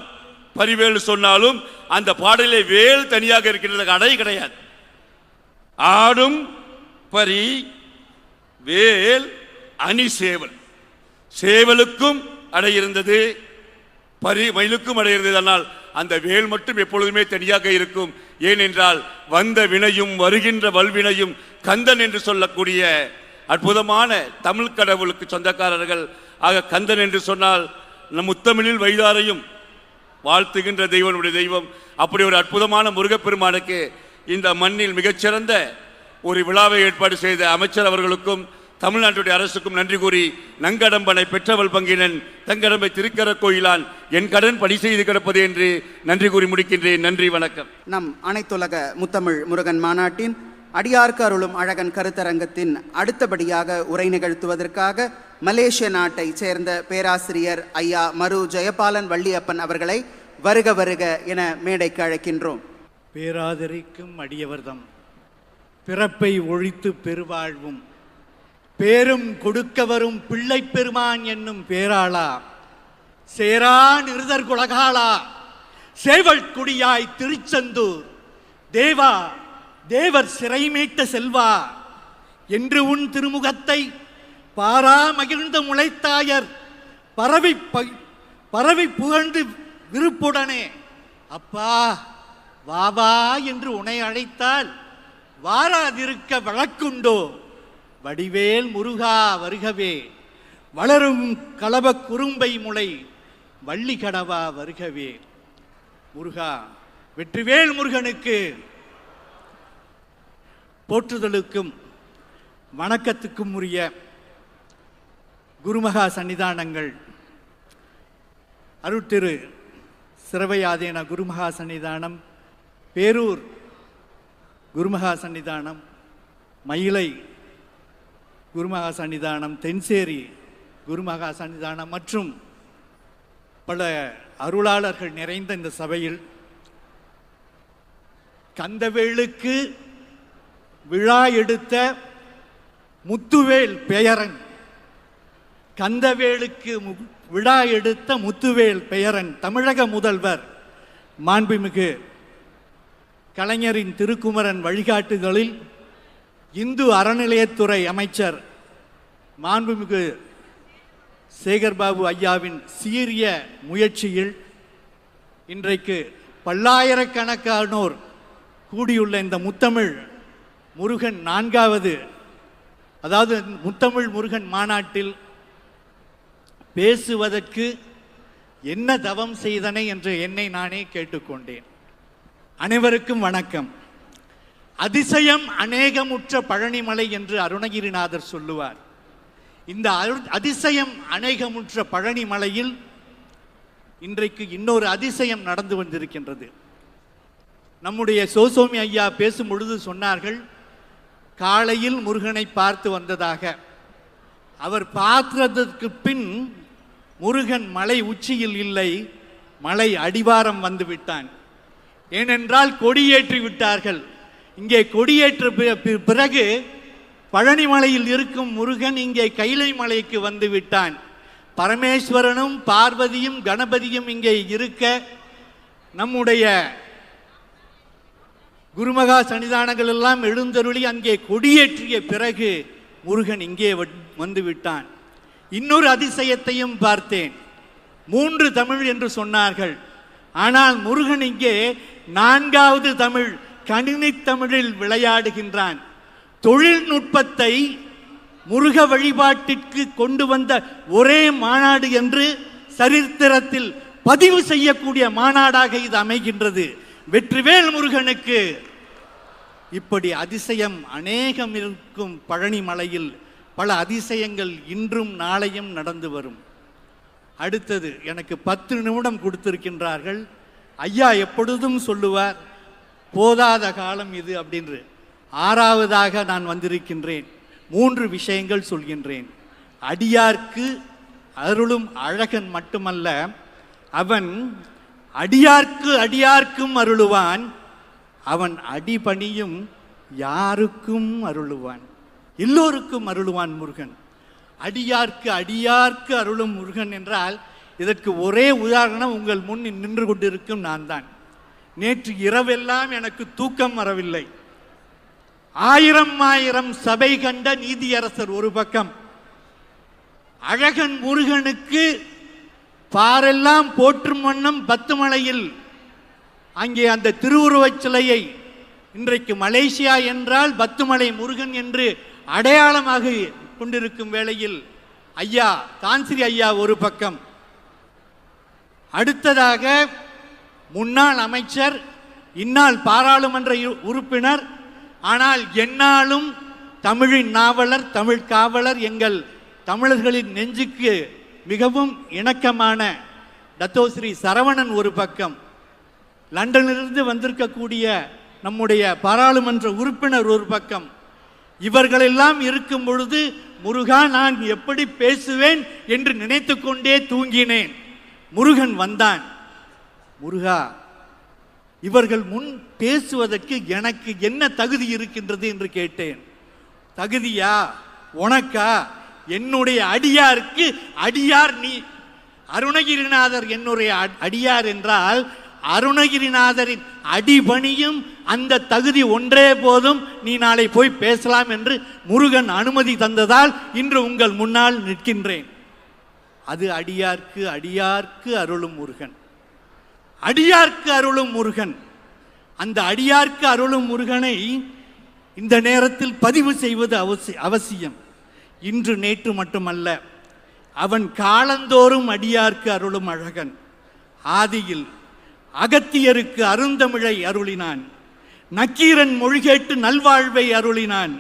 பரிவேல் சொன்னாலும் அந்த பாடலே வேல் தனியாக இருக்கிறது, அடை கிடையாது. ஆடும் பரி வேல் அணி சேவல். சேவலுக்கும் அடை இருந்தது, பரி மயிலுக்கும் அடை இருந்தது. ஆனால் அந்த வேல் மட்டும் எப்பொழுதுமே தனியாக இருக்கும். ஏனென்றால் வந்த வினையும் வருகின்ற வல்வினையும் கந்தன் என்று சொல்லக்கூடிய அற்புதமான தமிழ் கடவுளுக்கு சொந்தக்காரர்கள். ஆக கந்தன் என்று சொன்னால் நம் முத்தமிழில் வைதாரையும் வாழ்த்துகின்ற தெய்வனுடைய தெய்வம். அப்படி ஒரு அற்புதமான முருகப்பெருமானுக்கு இந்த மண்ணில் மிகச்சிறந்த ஒரு விழாவை ஏற்பாடு செய்த அமைச்சர் அவர்களுக்கும் தமிழ்நாட்டுடைய அரசுக்கும் நன்றி கூறி, நங்கடம்பனை பெற்றவள் பங்கினன் தங்கடம்பை திருக்கர கோயிலான் என் கடன் பணி செய்து கிடப்பது என்று நன்றி கூறி முடிக்கின்றேன். நன்றி, வணக்கம். நம் அனைத்துலக முத்தமிழ் முருகன் மாநாட்டின் அடியார்க்கு அருளும் அழகன் கருத்தரங்கத்தின் அடுத்தபடியாக உரை நிகழ்த்துவதற்காக மலேசிய நாட்டை சேர்ந்த பேராசிரியர் ஐயா மரு ஜெயபாலன் வள்ளியப்பன் அவர்களை வருக வருக என மேடைக்கு அழைக்கின்றோம். பேராதரிக்கும் அடியவர்தம் பிறப்பை ஒழித்து பெருவாழ்வும் பேரும் கொடுக்க வரும் பிள்ளை பெருமான் என்னும் பேராளா சேரா நிருதர் குலகாலா சேவல் குடியாய் திருச்செந்தூர் தேவா தேவர் சிறை மீட்ட செல்வா என்று உன் திருமுகத்தை பாரா மகிழ்ந்த முளைத்தாயர் பரவி புகழ்ந்து விருப்புடனே அப்பா வாவா என்று உன்னை அழைத்தால் வாராதிருக்க வழக்குண்டோ? வடிவேல் முருகா வருகவே, வளரும் கலப குறும்பை முளை வள்ளி கடவா வருகவே. முருகா, வெற்றிவேல் முருகனுக்கு போற்றுதலுக்கும் வணக்கத்துக்கும் உரிய குருமகா சன்னிதானங்கள் அருட்திரு சிரவையாதேன குருமகா சன்னிதானம், பேரூர் குருமகா சன்னிதானம், மயிலை குருமகா சன்னிதானம், தென்சேரி குருமகா சன்னிதானம் மற்றும் பல அருளாளர்கள் நிறைந்த இந்த சபையில் கந்தவேலுக்கு விழா எடுத்த முத்துவேல் பெயரன், கந்தவேலுக்கு விழா எடுத்த முத்துவேல் பெயரன் தமிழக முதல்வர் மாண்புமிகு கலைஞரின் திருக்குமரன் வழிகாட்டுதலில் இந்து அறநிலையத்துறை அமைச்சர் மாண்புமிகு சேகர்பாபு ஐயாவின் சீரிய முயற்சியில் இன்றைக்கு பல்லாயிரக்கணக்கானோர் கூடியுள்ள இந்த முத்தமிழ் முருகன் 4வது, அதாவது முத்தமிழ் முருகன் மாநாட்டில் பேசுவதற்கு என்ன தவம் செய்தனை என்று என்னை நானே கேட்டுக்கொண்டேன். அனைவருக்கும் வணக்கம். அதிசயம் அநேகமுற்ற பழனிமலை என்று அருணகிரிநாதர் சொல்லுவார். இந்த அதிசயம் அநேகமுற்ற பழனிமலையில் இன்றைக்கு இன்னொரு அதிசயம் நடந்து வந்திருக்கின்றது. நம்முடைய சோசோமி ஐயா பேசும் பொழுது சொன்னார்கள், காலையில் முருகனை பார்த்து வந்ததாக. அவர் பார்த்ததற்கு பின் முருகன் மலை உச்சியில் இல்லை, மலை அடிவாரம் வந்து விட்டான். ஏனென்றால் கொடியேற்றி விட்டார்கள். இங்கே கொடியேற்ற பிறகு பழனிமலையில் இருக்கும் முருகன் இங்கே கைலை மலைக்கு வந்து விட்டான். பரமேஸ்வரனும் பார்வதியும் கணபதியும் இங்கே இருக்க நம்முடைய குருமகா சன்னிதானங்கள் எல்லாம் எழுந்தருளி அங்கே கொடியேற்றிய பிறகு முருகன் இங்கே வந்து விட்டான். இன்னொரு அதிசயத்தையும் பார்த்தேன். 3 தமிழ் என்று சொன்னார்கள். ஆனால் முருகன் இங்கே 4வது தமிழ், கணினி தமிழில் விளையாடுகின்றான். தொழில்நுட்பத்தை முருக வழிபாட்டிற்கு கொண்டு வந்த ஒரே மாநாடு என்று சரித்திரத்தில் பதிவு செய்யக்கூடிய மாநாடாக இது அமைகின்றது. வெற்றிவேல் முருகனுக்கு. இப்படி அதிசயம் அநேகம் இருக்கும் பழனிமலையில் பல அதிசயங்கள் இன்றும் நாளையும் நடந்து வரும். அடுத்தது, எனக்கு 10 நிமிடம் கொடுத்திருக்கின்றார்கள். ஐயா எப்பொழுதும் சொல்லுவார், போதாத காலம் இது அப்படின்னு. 6வதாக நான் வந்திருக்கின்றேன். 3 விஷயங்கள் சொல்கின்றேன். அடியார்க்கு அருளும் அழகன் மட்டுமல்ல, அவன் அடியார்க்கும் அருளுவான், அவன் அடிபணியும் யாருக்கும் அருளுவான், எல்லோருக்கும் அருளுவான் முருகன். அடியார்க்கு அருளும் முருகன் என்றால் இதற்கு ஒரே உதாரணம் உங்கள் முன் நின்று கொண்டிருக்கும் நான் தான். நேற்று இரவெல்லாம் எனக்கு தூக்கம் வரவில்லை. 1000 சபை கண்ட நீதியரசர் ஒரு பக்கம், அழகன் முருகனுக்கு பாரெல்லாம் போற்றும் வண்ணம் பத்துமலையில் அங்கே அந்த திருவுருவச் சிலையை இன்றைக்கு மலேசியா என்றால் பத்துமலை முருகன் என்று அடையாளமாக கொண்டிருக்கும் வேளையில் ஐயா தான்சிரி ஐயா ஒரு பக்கம், அடுத்ததாக முன்னாள் அமைச்சர், இந்நாள் பாராளுமன்ற உறுப்பினர், ஆனால் எந்நாளும் தமிழின் நாவலர், தமிழ் காவலர், எங்கள் தமிழர்களின் நெஞ்சுக்கு மிகவும் இணக்கமான டத்தோஸ்ரீ சரவணன் ஒரு பக்கம், லண்டனிலிருந்து வந்திருக்கக்கூடிய நம்முடைய பாராளுமன்ற உறுப்பினர் ஒரு பக்கம். இவர்களெல்லாம் இருக்கும் பொழுது முருகா நான் எப்படி பேசுவேன் என்று நினைத்து கொண்டே தூங்கினேன். முருகன் வந்தான். முருகா, இவர்கள் முன் பேசுவதற்கு எனக்கு என்ன தகுதி இருக்கின்றது என்று கேட்டேன். தகுதியா உனக்கா? என்னுடைய அடியாருக்கு அடியார் நீ. அருணகிரிநாதர் என்னுடைய அடியார் என்றால் அருணகிரிநாதரின் அடிபணியும் அந்த தகுதி ஒன்றே போதும், நீ நாளை போய் பேசலாம் என்று முருகன் அனுமதி தந்ததால் இன்று உங்கள் முன்னால் நிற்கின்றேன். அது அடியார்க்கு அருளும் முருகன். அடியார்க்கு அருளும் முருகன். அந்த அடியார்க்கு அருளும் முருகனை இந்த நேரத்தில் பதிவு செய்வது அவசியம். இன்று நேற்று மட்டுமல்ல, அவன் காலந்தோறும் அடியார்க்கு அருளும் அழகன். ஆதியில் அகத்தியருக்கு அருந்தமிழை அருளினான். நக்கீரன் மொழி கேட்டு நல்வாழ்வை அருளினான்.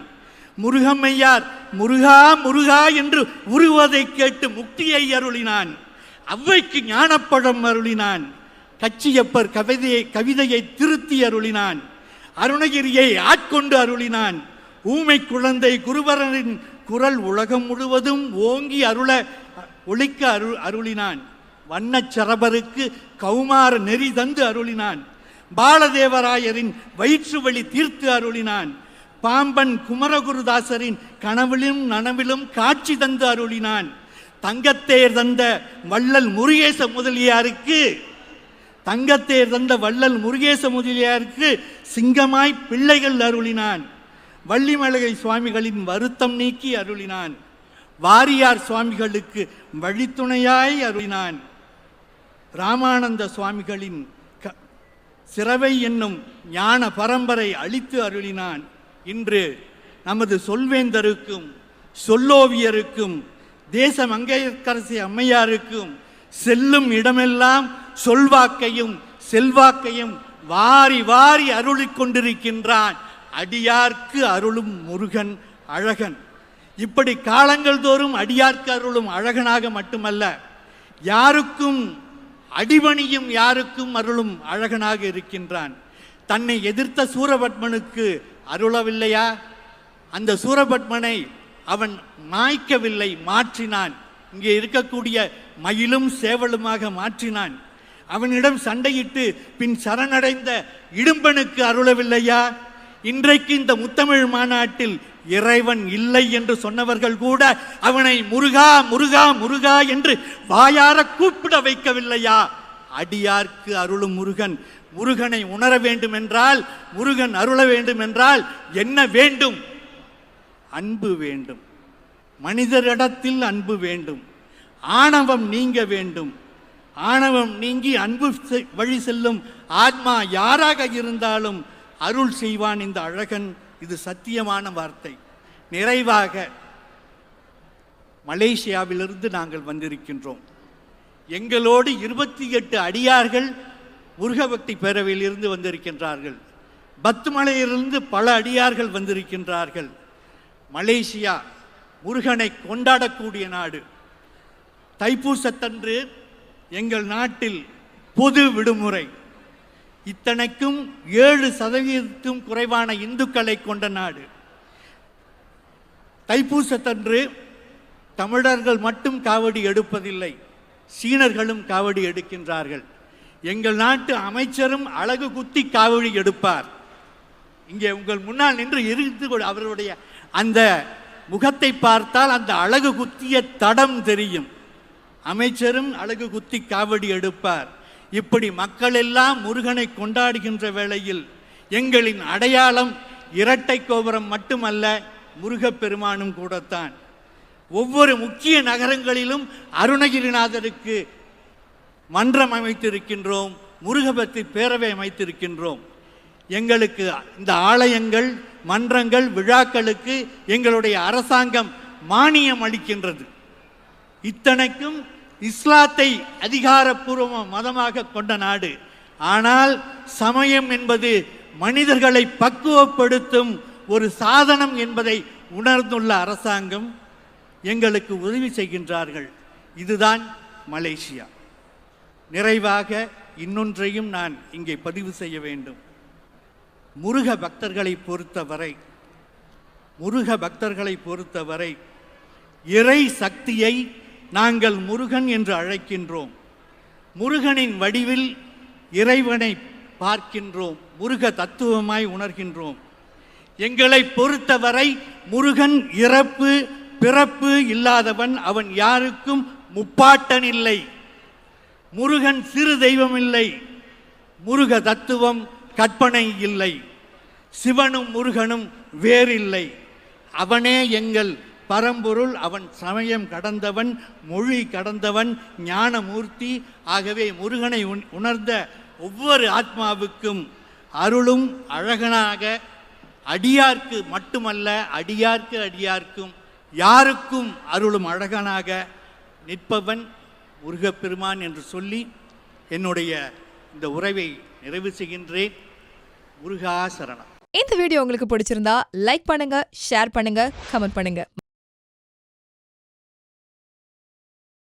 முருகம்மையார் முருகா முருகா என்று உருவதை கேட்டு முக்தியை அருளினான். அவ்வைக்கு ஞானப்பழம் அருளினான். கச்சியப்பர் கவிதையை திருத்தி அருளினான். அருணகிரியை ஆட்கொண்டு அருளினான். ஊமை குழந்தை குருவரனின் குரல் உலகம் முழுவதும் ஓங்கி ஒழிக்க அருளினான். வண்ணச்சரபருக்கு கௌமார நெறி தந்து அருளினான். பாலதேவராயரின் வயிற்று வழி தீர்த்து அருளினான். பாம்பன் குமரகுருதாசரின் கனவிலும் நனவிலும் காட்சி தந்து அருளினான். தங்கத்தேர் தந்த வள்ளல் முருகேச முதலியாருக்கு சிங்கமாய் பிள்ளைகள் அருளினான். வள்ளிமலை சுவாமிகளின் வருத்தம் நீக்கி அருளினான். வாரியார் சுவாமிகளுக்கு வழித்துணையாய் அருளினான். ராமானந்த சுவாமிகளின் சிறவை என்னும் ஞான பரம்பரை அளித்து அருளினான். இன்று நமது சொல்வேந்தருக்கும் சொல்லோவியருக்கும் தேச மங்கையர்க்கரசி அம்மையாருக்கும் செல்லும் இடமெல்லாம் சொல்வாக்கையும் செல்வாக்கையும் வாரி வாரி அருளிக் கொண்டிருக்கின்றான். அடியார்க்கு அருளும் முருகன் அழகன். இப்படி காலங்கள் தோறும் அடியார்க்கு அருளும் அழகனாக மட்டுமல்ல, யாருக்கும் அடிபணியும் யாருக்கும் அருளும் அழகனாக இருக்கின்றான். தன்னை எதிர்த்த சூரபத்மனுக்கு அருளவில்லையா? அந்த சூரபத்மனை அவன் மாய்க்கவில்லை, மாற்றினான். இங்கே இருக்கக்கூடிய மயிலும் சேவலுமாக மாற்றினான். அவனிடம் சண்டையிட்டு பின் சரணடைந்த இடும்பனுக்கு அருளவில்லையா? இன்றைக்கு இந்த முத்தமிழ் மாநாட்டில் இறைவன் இல்லை என்று சொன்னவர்கள் கூட அவனை முருகா முருகா முருகா என்று வாயார கூப்பிட வைக்கவில்லையா? அடியார்க்கு அருளும் முருகன். முருகனை உணர வேண்டும் என்றால், முருகன் அருள வேண்டும் என்றால் என்ன வேண்டும்? அன்பு வேண்டும். மனிதரிடத்தில் அன்பு வேண்டும். ஆணவம் நீங்க வேண்டும். ஆணவம் நீங்கி அன்பு வழி செல்லும் ஆத்மா யாராக இருந்தாலும் அருள் செய்வான் இந்த அழகன். இது சத்தியமான வார்த்தை. நிறைவாக மலேசியாவிலிருந்து நாங்கள் வந்திருக்கின்றோம். எங்களோடு 28 அடியார்கள் முருகபக்தி பேரவையிலிருந்து வந்திருக்கின்றார்கள். பத்துமலையிலிருந்து பல அடியார்கள் வந்திருக்கின்றார்கள். மலேசியா முருகனை கொண்டாடக்கூடிய நாடு. தைப்பூசத்தன்று எங்கள் நாட்டில் பொது விடுமுறை. இத்தனைக்கும் 7% குறைவான இந்துக்களை கொண்ட நாடு. தைப்பூசத்தன்று தமிழர்கள் மட்டும் காவடி எடுப்பதில்லை, சீனர்களும் காவடி எடுக்கின்றார்கள். எங்கள் நாட்டு அமைச்சரும் அழகு குத்தி காவடி எடுப்பார். இங்கே உங்கள் முன்னால் நின்று இருந்து அவருடைய அந்த முகத்தை பார்த்தால் அந்த அழகு குத்திய தடம் தெரியும். அமைச்சரும் அழகு குத்தி காவடி எடுப்பார். இப்படி மக்கள் எல்லாம் முருகனை கொண்டாடுகின்ற வேளையில் எங்களின் அடையாளம் இரட்டை கோபுரம் மட்டுமல்ல, முருகப்பெருமானும் கூடத்தான். ஒவ்வொரு முக்கிய நகரங்களிலும் அருணகிரிநாதருக்கு மன்றம் அமைத்திருக்கின்றோம், முருகபக்தி பேரவை அமைத்திருக்கின்றோம். எங்களுக்கு இந்த ஆலயங்கள், மன்றங்கள், விழாக்களுக்கு எங்களுடைய அரசாங்கம் மானியம் அளிக்கின்றது. இத்தனைக்கும் இஸ்லாத்தை அதிகாரப்பூர்வ மதமாக கொண்ட நாடு. ஆனால் சமயம் என்பது மனிதர்களை பக்குவப்படுத்தும் ஒரு சாதனம் என்பதை உணர்ந்துள்ள அரசாங்கம் எங்களுக்கு உதவி செய்கின்றார்கள். இதுதான் மலேசியா. நிறைவாக இன்னொன்றையும் நான் இங்கே பதிவு செய்ய வேண்டும். முருக பக்தர்களை பொறுத்தவரை இறை சக்தியை நாங்கள் முருகன் என்று அழைக்கின்றோம். முருகனின் வடிவில் இறைவனை பார்க்கின்றோம், முருக தத்துவமாய் உணர்கின்றோம். எங்களை பொறுத்தவரை முருகன் இறப்பு பிறப்பு இல்லாதவன். அவன் யாருக்கும் முப்பாட்டன் இல்லை. முருகன் சிறு தெய்வம் இல்லை. முருக தத்துவம் கற்பனை இல்லை. சிவனும் முருகனும் வேறில்லை. அவனே எங்கள் பரம்பொருள். அவன் சமயம் கடந்தவன், மொழி கடந்தவன், ஞானமூர்த்தி. ஆகவே முருகனை உணர்ந்த ஒவ்வொரு ஆத்மாவுக்கும் அருளும் அழகனாக, அடியார்க்கு மட்டுமல்ல அடியார்க்கும் யாருக்கும் அருளும் அழகனாக நிற்பவன் முருகப்பெருமான் என்று சொல்லி என்னுடைய இந்த உரைவை நிறைவு செய்கின்றேன். முருகா சரணம். இந்த வீடியோ உங்களுக்கு பிடிச்சிருந்தா லைக் பண்ணுங்க, ஷேர் பண்ணுங்க, கமெண்ட் பண்ணுங்க.